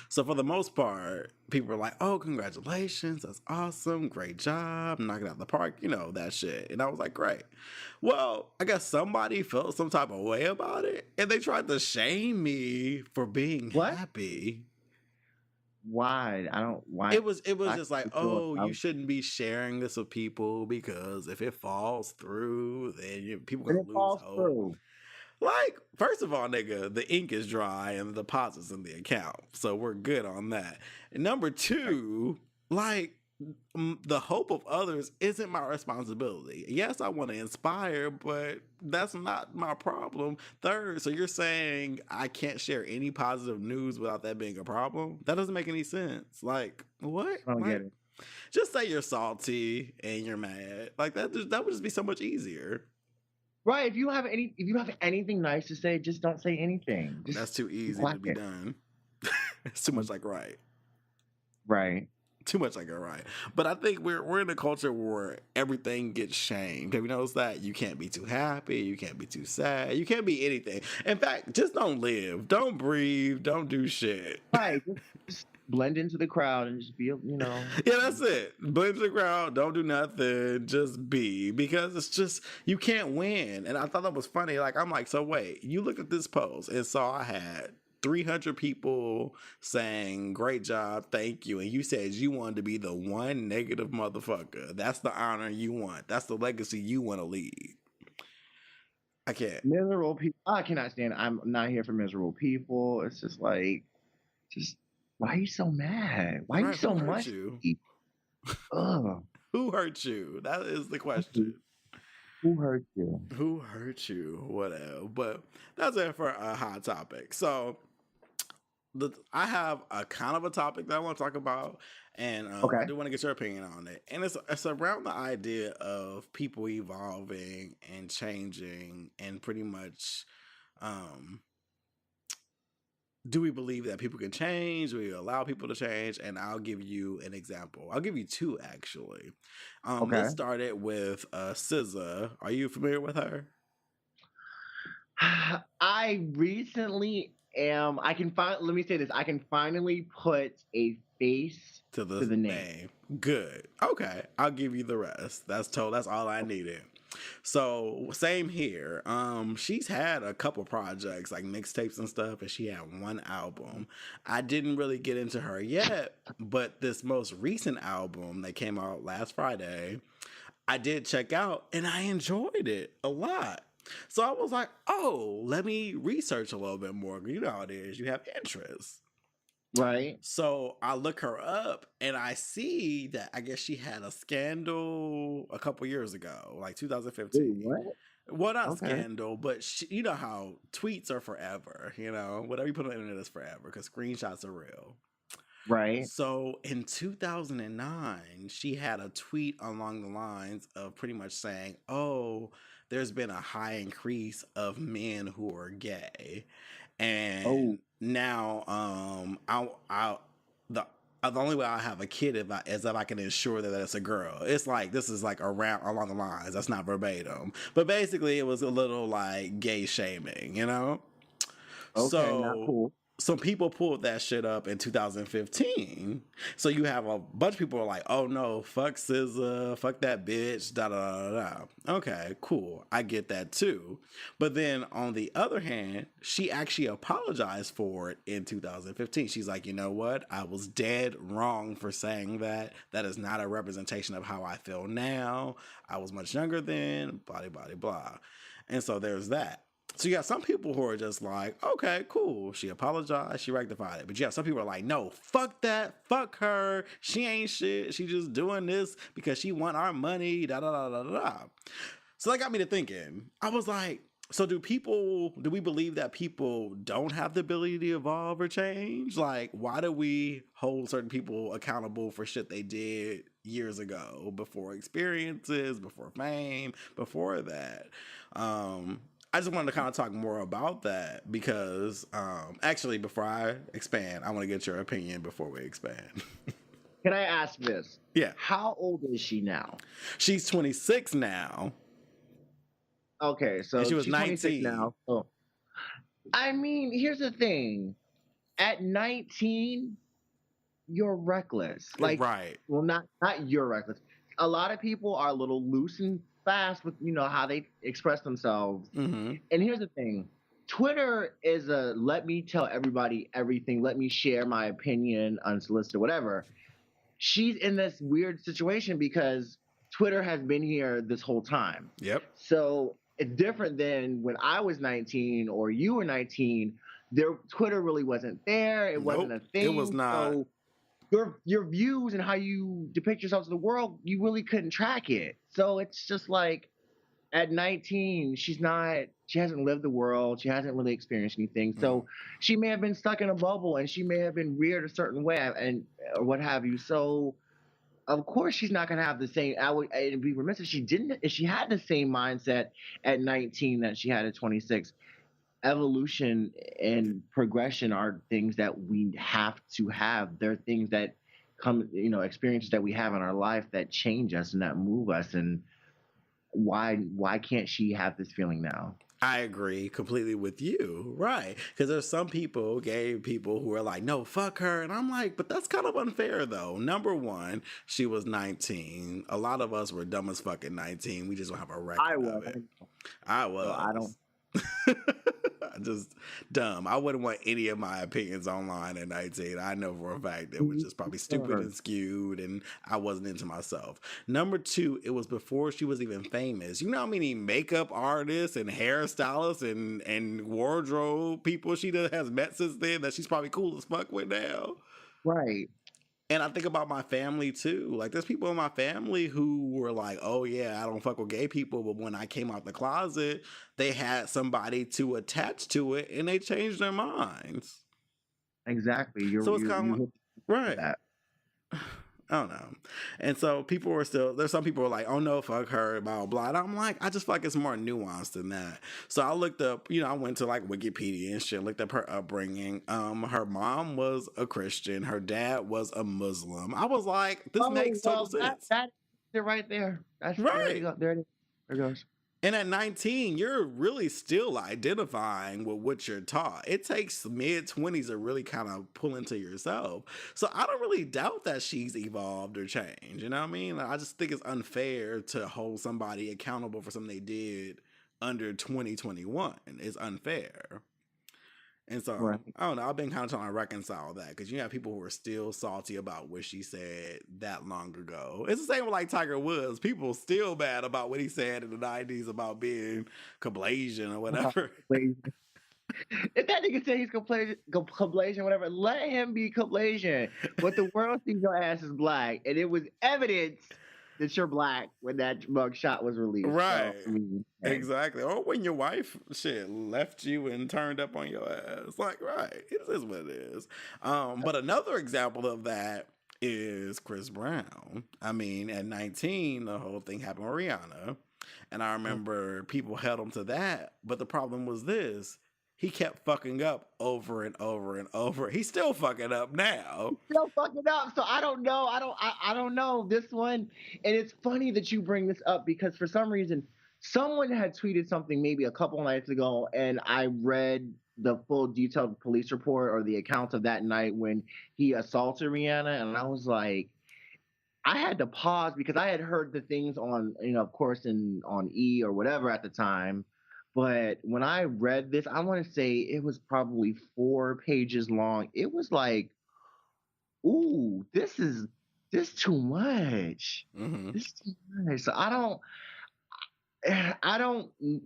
S1: So for the most part, people were like, "Oh, congratulations, that's awesome, great job, knocking out the park," that shit. And I was like, "Great." Well, I guess somebody felt some type of way about it, and they tried to shame me for being
S3: What?
S1: happy.
S3: Why? I don't. Why?
S1: It was
S3: I
S1: just like,
S3: feel
S1: oh,
S3: about-
S1: you shouldn't be sharing this with people because if it falls through, then people
S3: When
S1: gonna
S3: it
S1: lose
S3: falls
S1: hope.
S3: through.
S1: Like, first of all, nigga, the ink is dry and the deposit's in the account, so we're good on that. And number two, like, the hope of others isn't my responsibility. Yes, I want to inspire, but that's not my problem. Third, so you're saying I can't share any positive news without that being a problem? That doesn't make any sense. Like, what?
S3: I don't
S1: Like,
S3: get it.
S1: just say you're salty and you're mad. Like that would just be so much easier.
S3: Right. If you have anything nice to say, just don't say anything. Just
S1: That's too easy to be
S3: quiet.
S1: done. It's too much like right.
S3: Right.
S1: Too much like right. But I think we're in a culture where everything gets shamed. Have you noticed that? You can't be too happy. You can't be too sad. You can't be anything. In fact, just don't live. Don't breathe. Don't do shit.
S3: Right. Just blend into the crowd and just be,
S1: Yeah, that's it. Blend the crowd. Don't do nothing. Just be. Because it's just, you can't win. And I thought that was funny. Like, I'm like, so wait, you looked at this post and saw I had 300 people saying, great job, thank you. And you said you wanted to be the one negative motherfucker. That's the honor you want. That's the legacy you want to lead. I can't.
S3: miserable people. I cannot stand it. I'm not here for miserable people. It's just like, why are you so mad? Why are you
S1: Right,
S3: so
S1: who hurt
S3: much?
S1: you?
S3: Ugh.
S1: Who hurt you? That is the question.
S3: Who hurt you?
S1: Who hurt you? Whatever. But that's it for a hot topic. So I have a kind of a topic that I want to talk about, and
S3: Okay.
S1: I do want to get your opinion on it. And it's around the idea of people evolving and changing, and pretty much, do we believe that people can change? Do we allow people to change? And I'll give you an example. I'll give you two actually.
S3: Okay.
S1: Let's start it with SZA. Are you familiar with her?
S3: I recently am. Let me say this. I can finally put a face
S1: To the
S3: to the name.
S1: name. Good. Okay. I'll give you the rest. That's all I needed. So same here. She's had a couple projects like mixtapes and stuff, and she had one album. I didn't really get into her yet, but this most recent album that came out last Friday, I did check out and I enjoyed it a lot. So I was like, oh, let me research a little bit more. You know how it is. You have interest.
S3: Right.
S1: So I look her up and I see that I guess she had a scandal a couple years ago, like
S3: Wait,
S1: 2015.
S3: what?
S1: Well, not
S3: Okay.
S1: scandal, but you know how tweets are forever, you know, whatever you put on the internet is forever because screenshots are real.
S3: Right.
S1: So in 2009, she had a tweet along the lines of pretty much saying, oh, there's been a high increase of men who are gay.
S3: Oh,
S1: And now the only way I'll have a kid is if I can ensure that it's a girl. It's like this is like around along the lines. That's not verbatim, but basically it was a little like gay shaming, you know.
S3: okay, not
S1: So
S3: cool.
S1: some people pulled that shit up in 2015. So you have a bunch of people are like, oh no, fuck SZA, fuck that bitch, da da da da. Okay, cool. I get that too. But then on the other hand, she actually apologized for it in 2015. She's like, you know what? I was dead wrong for saying that. That is not a representation of how I feel now. I was much younger then, blah, blah, blah, blah. And so there's that. So you got some people who are just like, okay, cool. She apologized, she rectified it. But yeah, some people are like, no, fuck that, fuck her. She ain't shit. She just doing this because she want our money. Da da da da da. So that got me to thinking. I was like, so do we believe that people don't have the ability to evolve or change? Like, why do we hold certain people accountable for shit they did years ago, before experiences, before fame, before that? I just wanted to kind of talk more about that because actually, before I expand, I want to get your opinion before we expand.
S3: Can I ask this?
S1: Yeah.
S3: How old is she now?
S1: She's 26 now.
S3: Okay, so
S1: And she was
S3: she's 26
S1: 19.
S3: now. So, I mean, here's the thing. At 19, you're reckless. Like,
S1: Right.
S3: well, not you're reckless. A lot of people are a little loose and fast with how they express themselves.
S1: Mm-hmm.
S3: And here's the thing. Twitter is a let me tell everybody everything, let me share my opinion unsolicited, whatever. She's in this weird situation because Twitter has been here this whole time.
S1: Yep.
S3: So it's different than when I was 19 or you were 19. Twitter really wasn't there. It wasn't a
S1: Nope,
S3: thing.
S1: it was not.
S3: So your views and how you depict yourself to the world, you really couldn't track it. So it's just like at 19, she hasn't lived the world. She hasn't really experienced anything. So she may have been stuck in a bubble and she may have been reared a certain way or what have you. So of course she's not going to have the same. It'd be remiss if she had the same mindset at 19 that she had at 26. Evolution and progression are things that we have to have. They're things that come, experiences that we have in our life that change us and that move us. And why can't she have this feeling now?
S1: I agree completely with you, right? Because there's some people, gay people, who are like, no, fuck her. And I'm like, but that's kind of unfair, though. Number one, she was 19. A lot of us were dumb as fuck at 19. We just don't have a record of it. I was.
S3: So I don't.
S1: Just dumb. I wouldn't want any of my opinions online at 19. I know for a fact it was just probably stupid and skewed, and I wasn't into myself. Number two, it was before she was even famous. You know how many makeup artists and hairstylists and wardrobe people she has met since then that she's probably cool as fuck with now?
S3: Right.
S1: And I think about my family too. Like, there's people in my family who were like, oh yeah, I don't fuck with gay people. But when I came out the closet, they had somebody to attach to it and they changed their minds.
S3: Exactly.
S1: So it's kind of like, right.
S3: That.
S1: I don't know. And so there's some people who are like, oh no, fuck her, blah, blah, blah. And I'm like, I just feel like it's more nuanced than that. So I looked up, I went to like Wikipedia and shit, looked up her upbringing. Her mom was a Christian. Her dad was a Muslim. I was like, this makes total sense.
S3: That's it right there. That's
S1: right.
S3: There it goes.
S1: And at 19, you're really still identifying with what you're taught. It takes mid-20s to really kind of pull into yourself. So I don't really doubt that she's evolved or changed. You know what I mean? I just think it's unfair to hold somebody accountable for something they did under 2021. It's unfair. And so,
S3: Right.
S1: I don't know. I've been kind of trying to reconcile that because you have people who are still salty about what she said that long ago. It's the same with like Tiger Woods. People still mad about what he said in the 90s about being Caucasian or whatever.
S3: If that nigga say he's Caucasian, whatever, let him be Caucasian. But the world sees your ass as black, and it was evidence that you're black when that mug shot was released.
S1: Right.
S3: So, I mean, hey.
S1: Exactly. Or when your wife left you and turned up on your ass. Like, right. It is what it is. But another example of that is Chris Brown. I mean, at 19, the whole thing happened with Rihanna. And I remember people held him to that. But the problem was this. He kept fucking up over and over and over. He's still fucking up now.
S3: Still fucking up. So I don't know. I don't know this one. And it's funny that you bring this up because for some reason, someone had tweeted something maybe a couple nights ago, and I read the full detailed police report or the account of that night when he assaulted Rihanna, and I was like, I had to pause because I had heard the things on, of course, on E or whatever at the time. But when I read this, I want to say it was probably 4 pages long. It was like, ooh, this too much.
S1: Mm-hmm.
S3: This is too much. So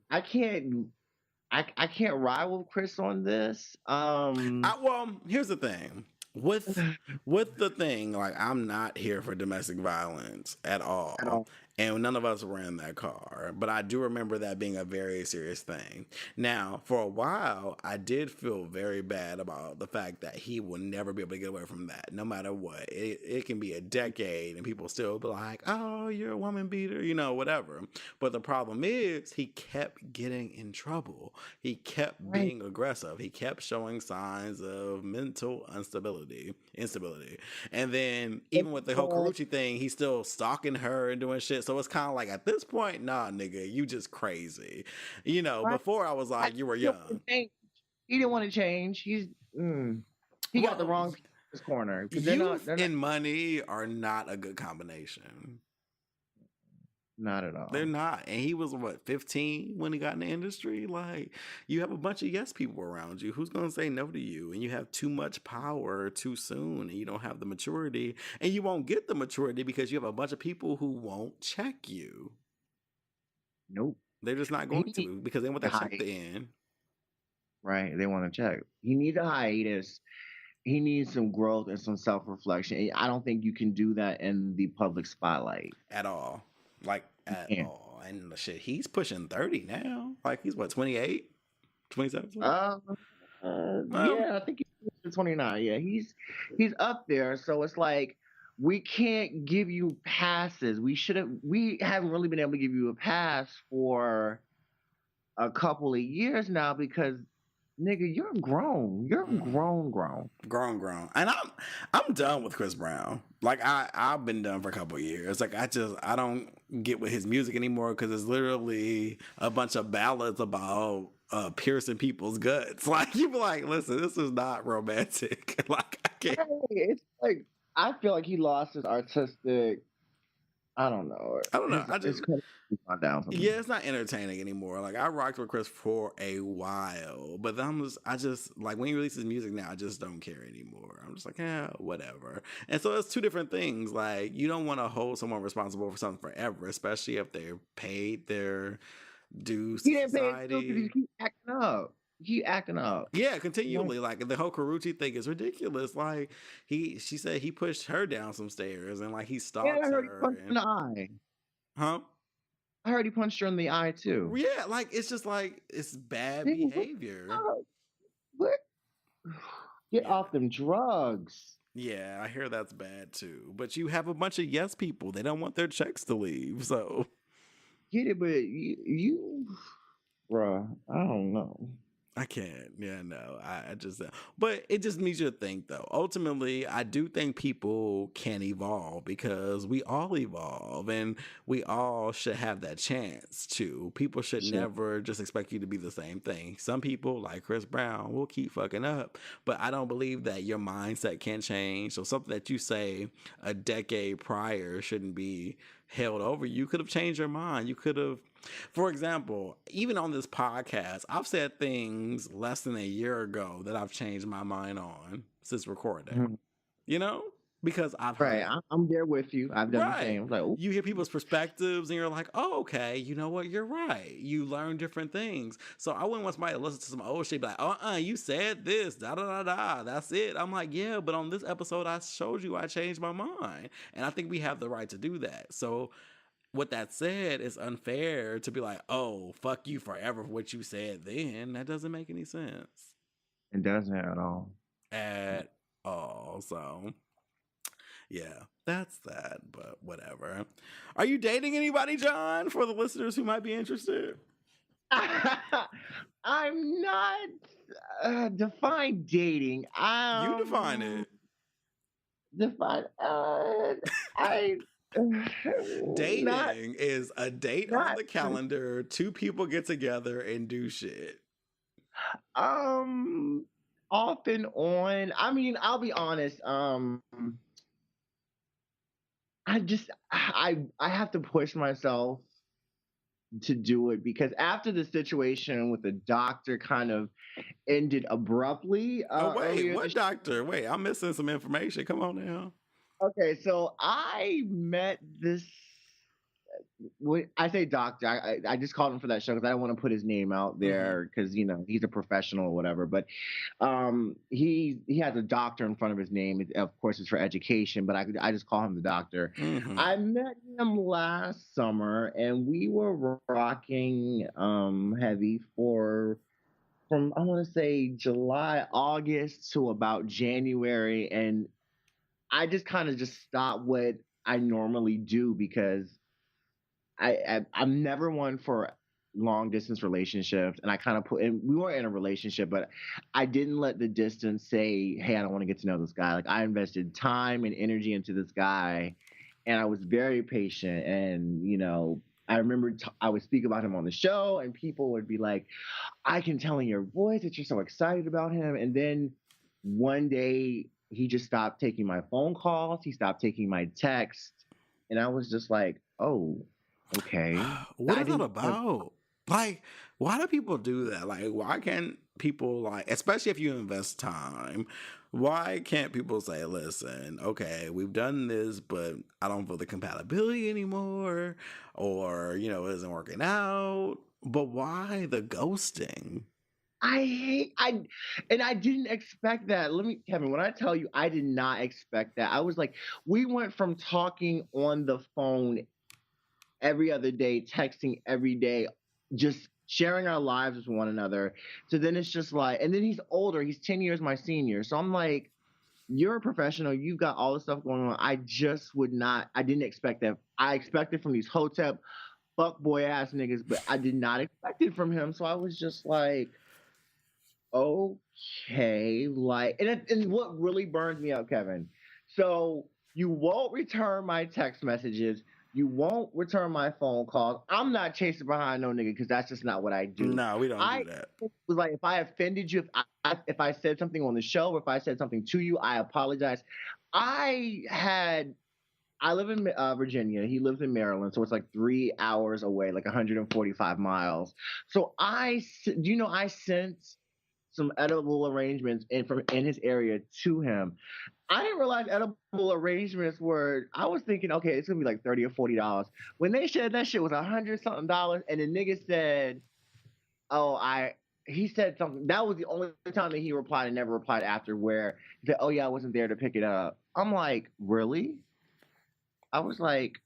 S3: I can't ride with Chris on this.
S1: Well, here's the thing. With the thing, like, I'm not here for domestic violence at all. And none of us were in that car. But I do remember that being a very serious thing. Now, for a while, I did feel very bad about the fact that he will never be able to get away from that, no matter what. It can be a decade and people still be like, oh, you're a woman beater, whatever. But the problem is he kept getting in trouble. He kept being aggressive. He kept showing signs of mental instability. And then even with the whole Karrueche thing, he's still stalking her and doing shit. So it's kind of like, at this point, nah, nigga, you just crazy. Before I was like, you were young.
S3: He didn't want to change. He got the wrong people in his corner.
S1: Youth and money are not a good combination.
S3: Not at all.
S1: They're not. And he was, 15 when he got in the industry? Like, you have a bunch of yes people around you. Who's going to say no to you? And you have too much power too soon, and you don't have the maturity. And you won't get the maturity because you have a bunch of people who won't check you.
S3: Nope.
S1: They're just not going to because they want that check to end.
S3: Right. They want to check. He needs a hiatus. He needs some growth and some self-reflection. I don't think you can do that in the public spotlight.
S1: At all. Like, at all. And shit, he's pushing 30 now. Like, he's 28? 27?
S3: Yeah, I think he's 29. Yeah, he's up there. So it's like, we can't give you passes. We haven't really been able to give you a pass for a couple of years now because, nigga, you're grown. You're grown.
S1: And I'm done with Chris Brown. Like, I've been done for a couple of years. Like, I don't get with his music anymore because it's literally a bunch of ballads about piercing people's guts. Like, you be like, listen, this is not romantic. Like, I can't.
S3: It's like, I feel like he lost his artistic. I don't know.
S1: It's not entertaining anymore. Like, I rocked with Chris for a while, but then I just like when he releases music now, I just don't care anymore. I'm just like, whatever. And so it's two different things. Like, you don't want to hold someone responsible for something forever, especially if they're paid their dues to society.
S3: He acting up.
S1: Yeah, continually. Like, the whole Karrueche thing is ridiculous. Like, she said he pushed her down some stairs and like he stalked her.
S3: I heard he punched her in the eye.
S1: Huh?
S3: I heard he punched her in the eye too.
S1: Yeah, like, it's just like, it's bad behavior.
S3: What? Get off them drugs.
S1: Yeah, I hear that's bad too. But you have a bunch of yes people. They don't want their checks to leave, so.
S3: Get it, but you bruh, I don't know.
S1: I can't. Yeah, no. I just, but it just makes you think, though. Ultimately, I do think people can evolve because we all evolve and we all should have that chance to. People should
S3: Sure.
S1: never just expect you to be the same thing. Some people, like Chris Brown, will keep fucking up, but I don't believe that your mindset can change. So something that you say a decade prior shouldn't be held over. You could have changed your mind. You could have, for example, even on this podcast, I've said things less than a year ago that I've changed my mind on since recording.
S3: Mhm.
S1: You know? Because I've
S3: Right.
S1: heard.
S3: I'm there with you. I've done the
S1: Right.
S3: same. I'm like, oh,
S1: You hear people's perspectives and you're like, oh, okay, you know what? You're right. You learn different things. So I wouldn't want somebody to listen to some old shit, be like, you said this, da da da da. That's it. I'm like, yeah, but on this episode, I showed you I changed my mind. And I think we have the right to do that. So with that said, it's unfair to be like, oh, fuck you forever for what you said then. That doesn't make any sense
S3: it doesn't at all.
S1: at all. So, yeah, that's that, but whatever. Are you dating anybody, John, for the listeners who might be interested?
S3: I'm not define dating.
S1: You define it.
S3: Define. I.
S1: Dating
S3: Not,
S1: is a date on the calendar. Two people get together and do shit.
S3: off and on. I mean, I'll be honest. I have to push myself to do it because after the situation with the doctor kind of ended abruptly.
S1: Oh, wait,
S3: earlier
S1: what
S3: this
S1: doctor? Wait, I'm missing some information. Come on now.
S3: Okay, so I met this. When I say doctor, I just called him for that show because I don't want to put his name out there because he's a professional or whatever. But he has a doctor in front of his name. Of course, it's for education, but I just call him the doctor. I met him last summer, and we were rocking heavy from I want to say July, August to about January, and I just kind of just stopped what I normally do because I'm never one for long distance relationships, and I kind of and we weren't in a relationship, but I didn't let the distance say, hey, I don't want to get to know this guy. Like I invested time and energy into this guy, and I was very patient. And I remember I would speak about him on the show, and people would be like, I can tell in your voice that you're so excited about him. And then one day he just stopped taking my phone calls. He stopped taking my texts, and I was just like, oh. Okay.
S1: What is that about? Like, why do people do that? Like, why can't people, like, especially if you invest time, why can't people say, listen, okay, we've done this, but I don't feel the compatibility anymore, or, it isn't working out? But why the ghosting?
S3: I didn't expect that. Kevin, when I tell you I did not expect that, I was like, we went from talking on the phone every other day, texting every day, just sharing our lives with one another. So then it's just like, and then he's older. He's 10 years my senior. So I'm like, you're a professional. You've got all this stuff going on. I didn't expect that. I expected from these Hotep fuckboy ass niggas, but I did not expect it from him. So I was just like, okay. Like, and what really burns me out, Kevin. So you won't return my text messages. You won't return my phone calls. I'm not chasing behind no nigga because that's just not what I do.
S1: No, we don't do that.
S3: It was like if I offended you, if I said something on the show, or if I said something to you, I apologize. I live in Virginia. He lives in Maryland, so it's like 3 hours away, like 145 miles. So I sent some edible arrangements in his area to him. I didn't realize edible arrangements I was thinking, okay, it's gonna be like $30 or $40. When they said that shit was $100 something, and the nigga said, he said something. That was the only time that he replied and never replied after, where he said, oh yeah, I wasn't there to pick it up. I'm like, really? I was like,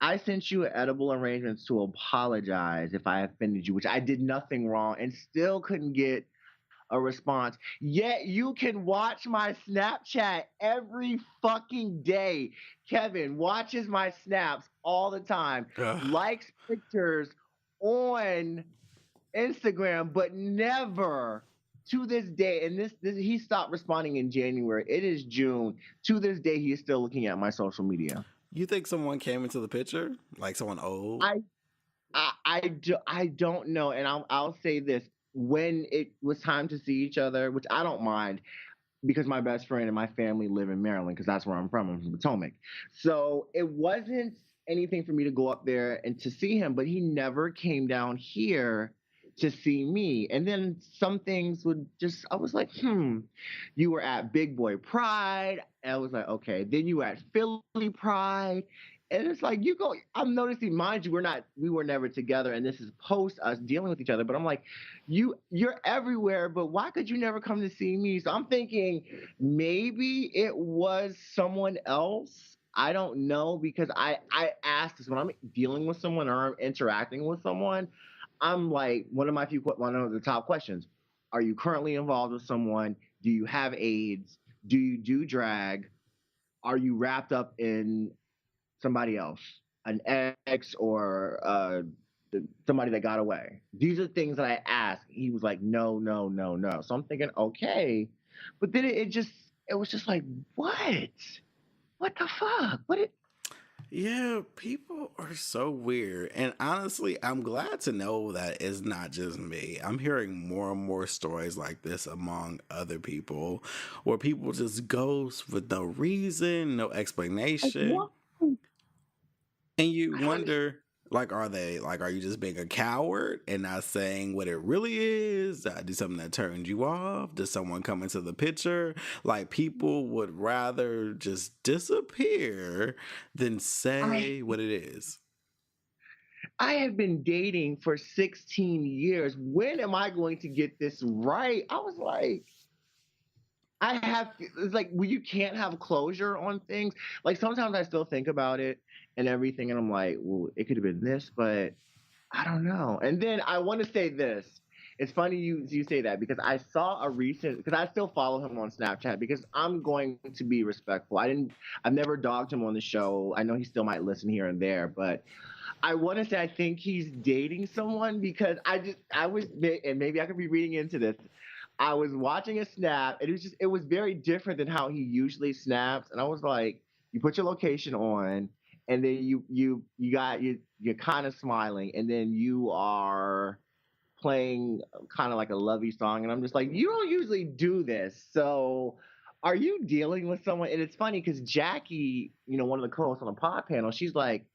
S3: I sent you edible arrangements to apologize if I offended you, which I did nothing wrong, and still couldn't get a response. Yet you can watch my Snapchat every fucking day. Kevin watches my snaps all the time. Likes pictures on Instagram, but never to this day. And this he stopped responding in January. It is June. To this day, he is still looking at my social media.
S1: You think someone came into the picture, like someone old?
S3: I don't know, and I'll say this: when it was time to see each other, which I don't mind, because my best friend and my family live in Maryland, because that's where I'm from. I'm from Potomac, so it wasn't anything for me to go up there and to see him. But he never came down here to see me. And then some things would just, I was like, you were at Big Boy Pride. And I was like, okay. Then you were at Philly Pride. And it's like, you go, I'm noticing, mind you, we were never together. And this is post us dealing with each other. But I'm like, you're everywhere, but why could you never come to see me? So I'm thinking maybe it was someone else. I don't know, because I asked this when I'm dealing with someone or I'm interacting with someone. I'm like, one of the top questions: are you currently involved with someone? Do you have AIDS? Do you do drag? Are you wrapped up in somebody else, an ex, or somebody that got away? These are things that I asked. He was like, no, no, no, no. So I'm thinking, okay, but then it was just like, what? What the fuck?
S1: Yeah, people are so weird. And honestly, I'm glad to know that it's not just me. I'm hearing more and more stories like this among other people, where people just ghost with no reason, no explanation.
S3: What?
S1: And you
S3: I don't understand.
S1: wonder, like, are you just being a coward and not saying what it really is? Did I do something that turned you off? Did someone come into the picture? Like, people would rather just disappear than
S3: I
S1: say what it is.
S3: I have been dating for 16 years. When am I going to get this right? I was like, it's like, well, you can't have closure on things. Like, sometimes I still think about it and everything, and I'm like, well, it could have been this, but I don't know. And then I want to say this. It's funny you say that, because I saw a recent, because I still follow him on Snapchat, because I'm going to be respectful. I've never dogged him on the show. I know he still might listen here and there, but I want to say I think he's dating someone, because and maybe I could be reading into this. I was watching a snap, and it was very different than how he usually snaps, and I was like, you put your location on, and then you're kind of smiling, and then you are playing kind of like a lovey song, and I'm just like, you don't usually do this, so are you dealing with someone? And it's funny because Jackie, one of the co-hosts on the pod panel, she's like,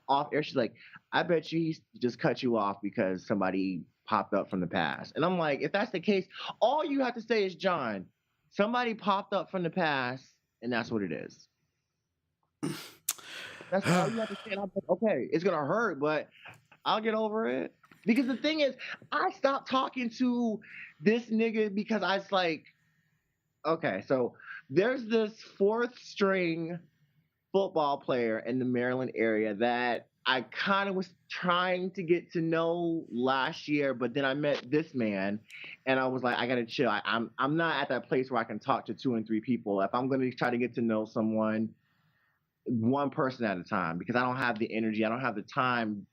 S3: off air, she's like, I bet you he just cut you off because somebody popped up from the past. And I'm like, if that's the case, all you have to say is, John, somebody popped up from the past, and that's what it is. That's all you have to say. And I'm like, okay, it's gonna hurt, but I'll get over it. Because the thing is, I stopped talking to this nigga because I was like, okay, so there's this fourth string football player in the Maryland area that I kind of was trying to get to know last year, but then I met this man, and I was like, I gotta chill. I'm not at that place where I can talk to 2 and 3 people. If I'm gonna try to get to know someone, one person at a time, because I don't have the energy, I don't have the time.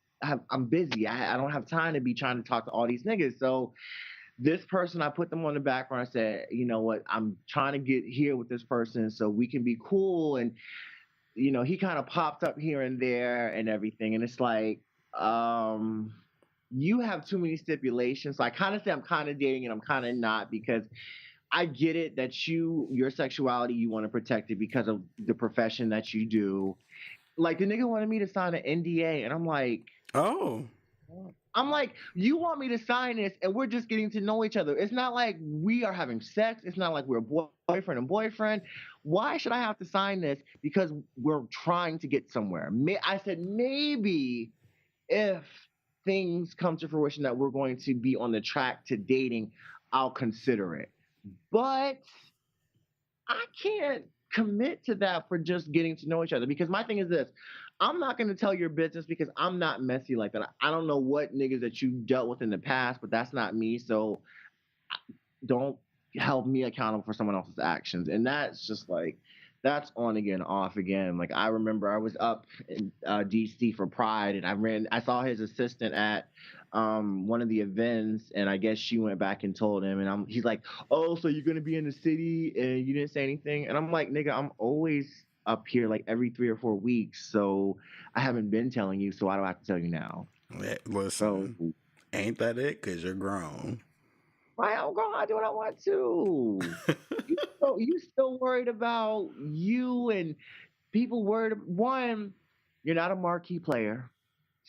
S3: I'm busy. I don't have time to be trying to talk to all these niggas. So this person, I put them on the background. I said, you know what? I'm trying to get here with this person so we can be cool. And he kind of popped up here and there and everything. And it's like, you have too many stipulations. So I kind of say I'm kind of dating and I'm kind of not, because I get it that your sexuality, you want to protect it because of the profession that you do. Like, the nigga wanted me to sign an NDA, and I'm like,
S1: Oh,
S3: you want me to sign this, and we're just getting to know each other. It's not like we are having sex. It's not like we're boyfriend and boyfriend. Why should I have to sign this? Because we're trying to get somewhere. I said, maybe if things come to fruition that we're going to be on the track to dating, I'll consider it. But I can't commit to that for just getting to know each other, because my thing is this: I'm not going to tell your business, because I'm not messy like that. I don't know what niggas that you dealt with in the past, but that's not me. So don't help me accountable for someone else's actions. And that's just like, that's on again, off again. Like, I remember I was up in DC for Pride, and I saw his assistant at one of the events, and I guess she went back and told him, and he's like, "Oh, so you're gonna be in the city and you didn't say anything?" And I'm like, "Nigga, I'm always up here like every 3 or 4 weeks, so I haven't been telling you, so why do I have to tell you now?" So
S1: Listen, ain't that it? Because you're grown.
S3: right, I'm going to do what I want to. You still worried about you and people worried. One, you're not a marquee player.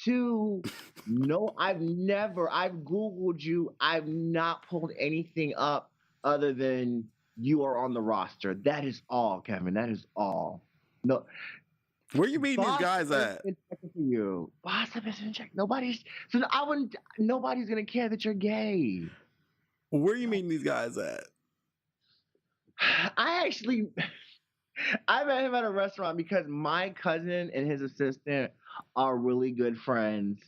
S3: Two, no, I've Googled you. I've not pulled anything up other than you are on the roster. That is all, Kevin. That is all. No,
S1: Where you meeting these
S3: Boss
S1: guys
S3: has
S1: at?
S3: been checking for you. Boss has been checking. Nobody's going to care that you're gay.
S1: Where you meeting these guys at?
S3: I met him at a restaurant because my cousin and his assistant are really good friends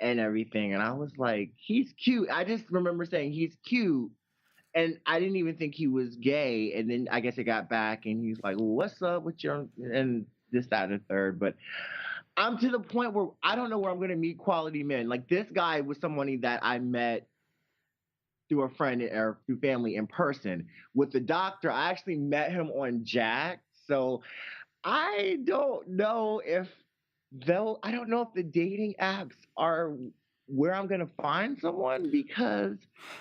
S3: and everything. And I was like, he's cute. I just remember saying he's cute. And I didn't even think he was gay. And then I guess it got back and he's like, well, what's up with your, and this, that, and the third. But I'm to the point where I don't know where I'm going to meet quality men. Like this guy was somebody that I met through a friend or through family in person. With the doctor, I actually met him on Jack. So I don't know if I don't know if the dating apps are where I'm gonna find someone because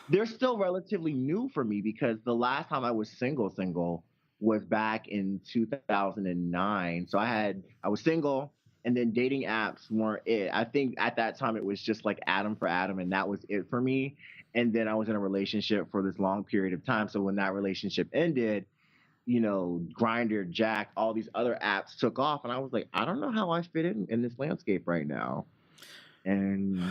S3: they're still relatively new for me because the last time I was single was back in 2009. So I was single and then dating apps weren't it. I think at that time it was just like Adam for Adam and that was it for me. And then I was in a relationship for this long period of time. So when that relationship ended, Grinder, Jack, all these other apps took off, and I was like, I don't know how I fit in this landscape right now. And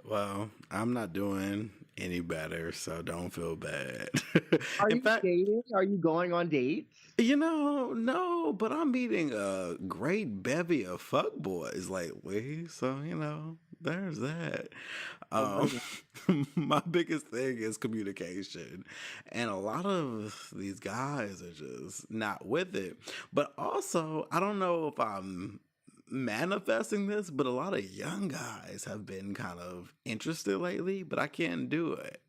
S1: Well, I'm not doing any better, so don't feel bad.
S3: are
S1: In
S3: you
S1: fact,
S3: dating? Are you going on dates?
S1: no, but I'm meeting a great bevy of fuckboys lately, so there's that. Um,
S3: Okay.
S1: my biggest thing is communication, and a lot of these guys are just not with it. But also, I don't know if I'm manifesting this, but a lot of young guys have been kind of interested lately, but I can't do it.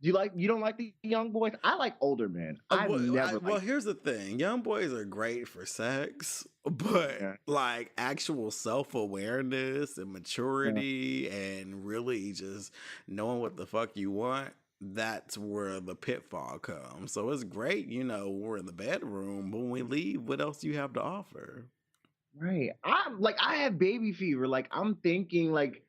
S3: You don't like the young boys? I like older men. I've never
S1: Well,
S3: liked.
S1: here's the thing: young boys are great for sex, but
S3: Yeah,
S1: like actual self awareness and
S3: yeah.
S1: maturity, and really just knowing what the fuck you want. That's where the pitfall comes. So it's great, we're in the bedroom, but when we leave, what else do you have to offer?
S3: Right. I have baby fever. Like I'm thinking like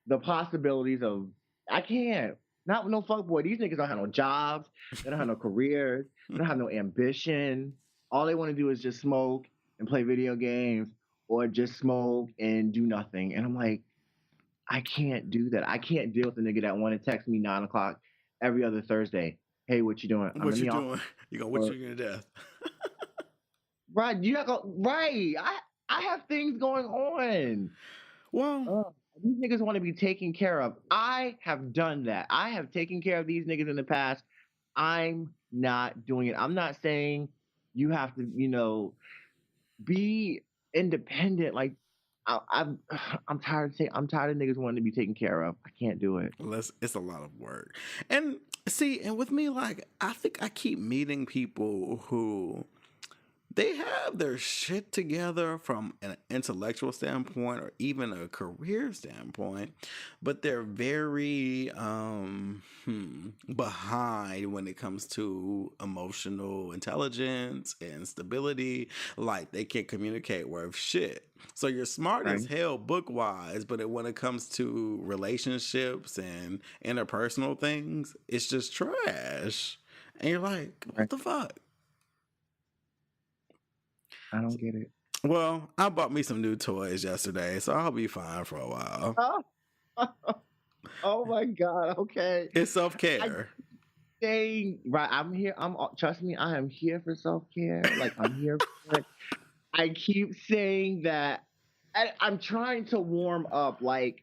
S3: the possibilities of I can't. Not with no fuck boy. These niggas don't have no jobs. They don't have no careers. They don't have no ambition. All they want to do is just smoke and play video games or just smoke and do nothing. And I'm like, I can't do that. I can't deal with a nigga that want to text me 9 o'clock every other Thursday. Hey, what you doing? I'm
S1: What
S3: in
S1: you
S3: the office.
S1: doing? You gonna what
S3: Or,
S1: you gonna death?
S3: right, you not go right. I have things going on.
S1: Well,
S3: These niggas want to be taken care of. I have done that. I have taken care of these niggas in the past. I'm not doing it. I'm not saying you have to, be independent. Like I'm tired of I'm tired of niggas wanting to be taken care of. I can't do it.
S1: it's a lot of work. And see, and with me, like, I think I keep meeting people who they have their shit together from an intellectual standpoint or even a career standpoint, but they're very behind when it comes to emotional intelligence and stability. Like they can't communicate worth shit. So you're smart as
S3: Right.
S1: hell book wise, but when it comes to relationships and interpersonal things, it's just trash. And you're like, what
S3: Right.
S1: the fuck?
S3: I don't get it.
S1: Well, I bought me some new toys yesterday, so I'll be fine for a while.
S3: Oh, oh my god. Okay.
S1: It's self
S3: I
S1: care.
S3: saying right. I'm here. Trust me. I am here for self care. Like I'm here for it. I keep saying that. And I'm trying to warm up. Like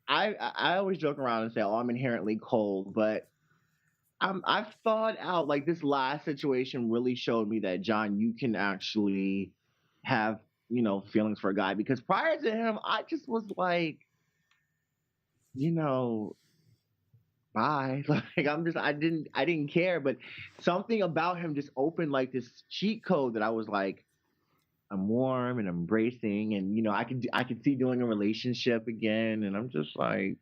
S3: I always joke around and say, "Oh, I'm inherently cold," but I've thought out like this last situation really showed me that John, you can actually have feelings for a guy because prior to him, I just was like, you know, bye. Like I didn't care, but something about him just opened like this cheat code that I was like, I'm warm and embracing, and I could see doing a relationship again, and I'm just like,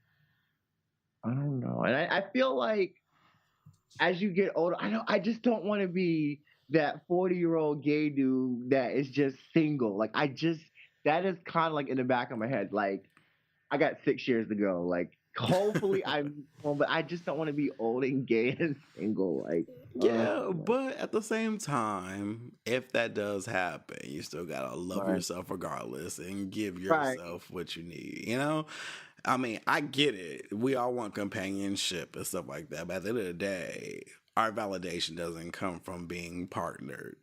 S3: I don't know, and I feel like as you get older, I just don't want to be that 40-year-old gay dude that is just single. Like that is kind of like in the back of my head. Like I got 6 years to go. Like hopefully I'm well, but I just don't want to be old and gay and single. Like
S1: Yeah, but at the same time, if that does happen, you still gotta love
S3: right,
S1: yourself regardless and give
S3: right,
S1: yourself what you need, you know? I mean, I get it. We all want companionship and stuff like that, but at the end of the day, our validation doesn't come from being partnered.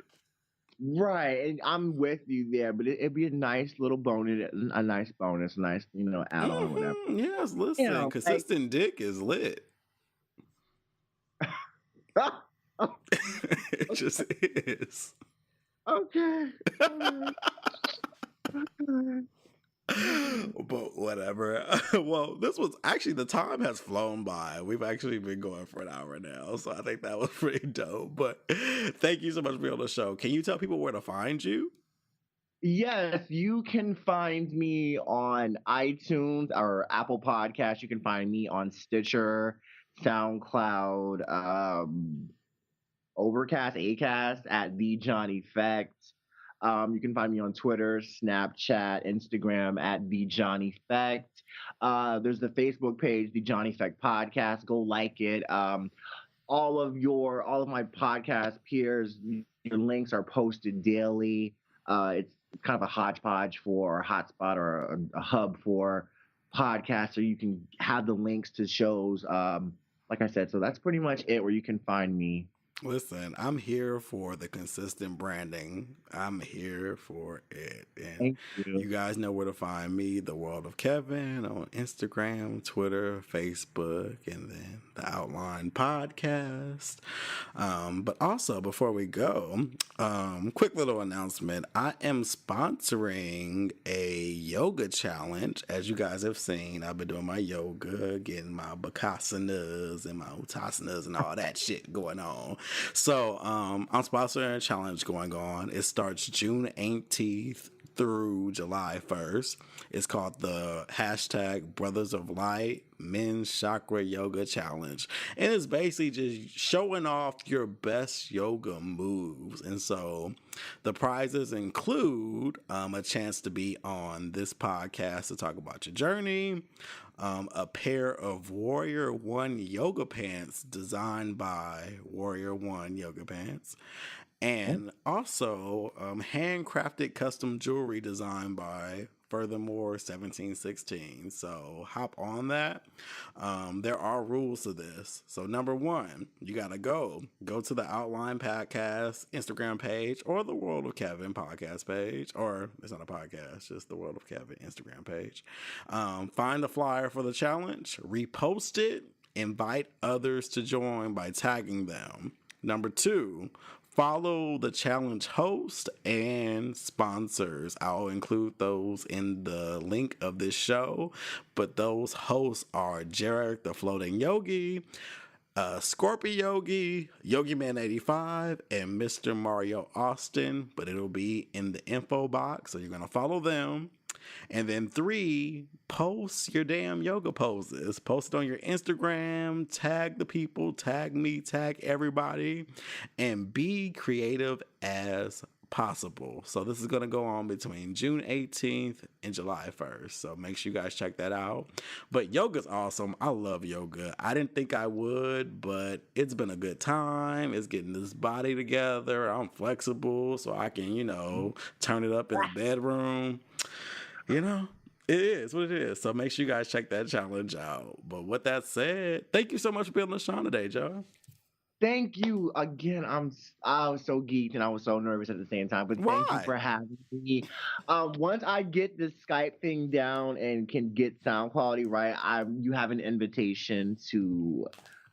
S3: right. And I'm with you there, but it'd be a nice little bonus, a nice bonus, nice add on, whatever.
S1: Yes, listen,
S3: Like
S1: consistent dick is lit. It just is.
S3: okay.
S1: But whatever. Well, this was actually, the time has flown by. We've actually been going for an hour now, so I think that was pretty dope. But thank you so much for being on the show. Can you tell people where to find you?
S3: Yes, you can find me on iTunes or Apple Podcasts. You can find me on Stitcher, SoundCloud, Overcast, Acast at the John Effect. You can find me on Twitter, Snapchat, Instagram at the John Effect. There's the Facebook page, the John Effect Podcast. Go like it. All of my podcast peers, your links are posted daily. It's kind of a hodgepodge for a hotspot or a hub for podcasts, so you can have the links to shows. Like I said, so that's pretty much it. Where you can find me.
S1: Listen, I'm here for the consistent branding. I'm here for it. And
S3: Thank you.
S1: you guys know where to find me, The World of Kevin, on Instagram, Twitter, Facebook, and then the Outline Podcast. But also, before we go, quick little announcement. I am sponsoring a yoga challenge. As you guys have seen, I've been doing my yoga, getting my bakasanas and my utasanas and all that shit going on. So I'm sponsoring a challenge going on. It starts June 18th through July 1st. It's called the hashtag Brothers of Light Men's Chakra Yoga Challenge. And it's basically just showing off your best yoga moves. And so the prizes include a chance to be on this podcast to talk about your journey, a pair of Warrior One yoga pants designed by Warrior One yoga pants, and also handcrafted custom jewelry designed by Furthermore 1716. So hop on that. There are rules to this. So number one, you gotta go to the Outline Podcast Instagram page or the World of Kevin podcast page, or it's not a podcast, just the World of Kevin Instagram page. Find the flyer for the challenge, repost it, invite others to join by tagging them. Number two, follow the challenge host and sponsors. I'll include those in the link of this show, but those hosts are Jarek the Floating Yogi, Scorpio Yogi, Yogi Man 85, and Mr. Mario Austin, but it'll be in the info box, so you're going to follow them. And then three, post your damn yoga poses. Post it on your Instagram, tag the people, tag me, tag everybody, and be creative as possible. So this is going to go on between June 18th and July 1st. So make sure you guys check that out. But yoga's awesome. I love yoga. I didn't think I would, but it's been a good time. It's getting this body together. I'm flexible, so I can, turn it up in the bedroom. It is what it is. So make sure you guys check that challenge out. But with that said, thank you so much for being on the show today, Joe.
S3: Thank you again. I was so geeked and I was so nervous at the same time. But thank you for having me. Once I get this Skype thing down and can get sound quality right, you have an invitation to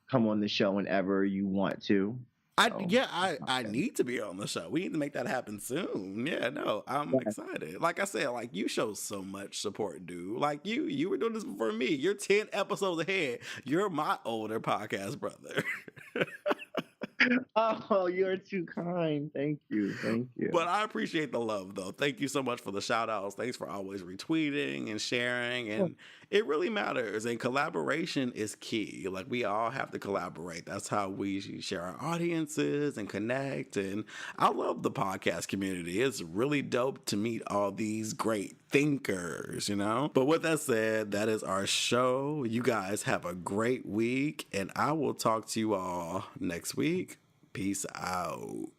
S3: come on the show whenever you want to.
S1: I need to be on the show. We need to make that happen soon. Yeah, no, I'm excited. Like I said, like you show so much support, dude. Like you were doing this for me. You're 10 episodes ahead. You're my older podcast brother.
S3: Oh, you're too kind. Thank you. Thank you.
S1: But I appreciate the love, though. Thank you so much for the shout outs. Thanks for always retweeting and sharing. And it really matters. And collaboration is key. Like, we all have to collaborate. That's how we share our audiences and connect. And I love the podcast community. It's really dope to meet all these great thinkers, you know? But with that said, that is our show. You guys have a great week. And I will talk to you all next week. Peace out.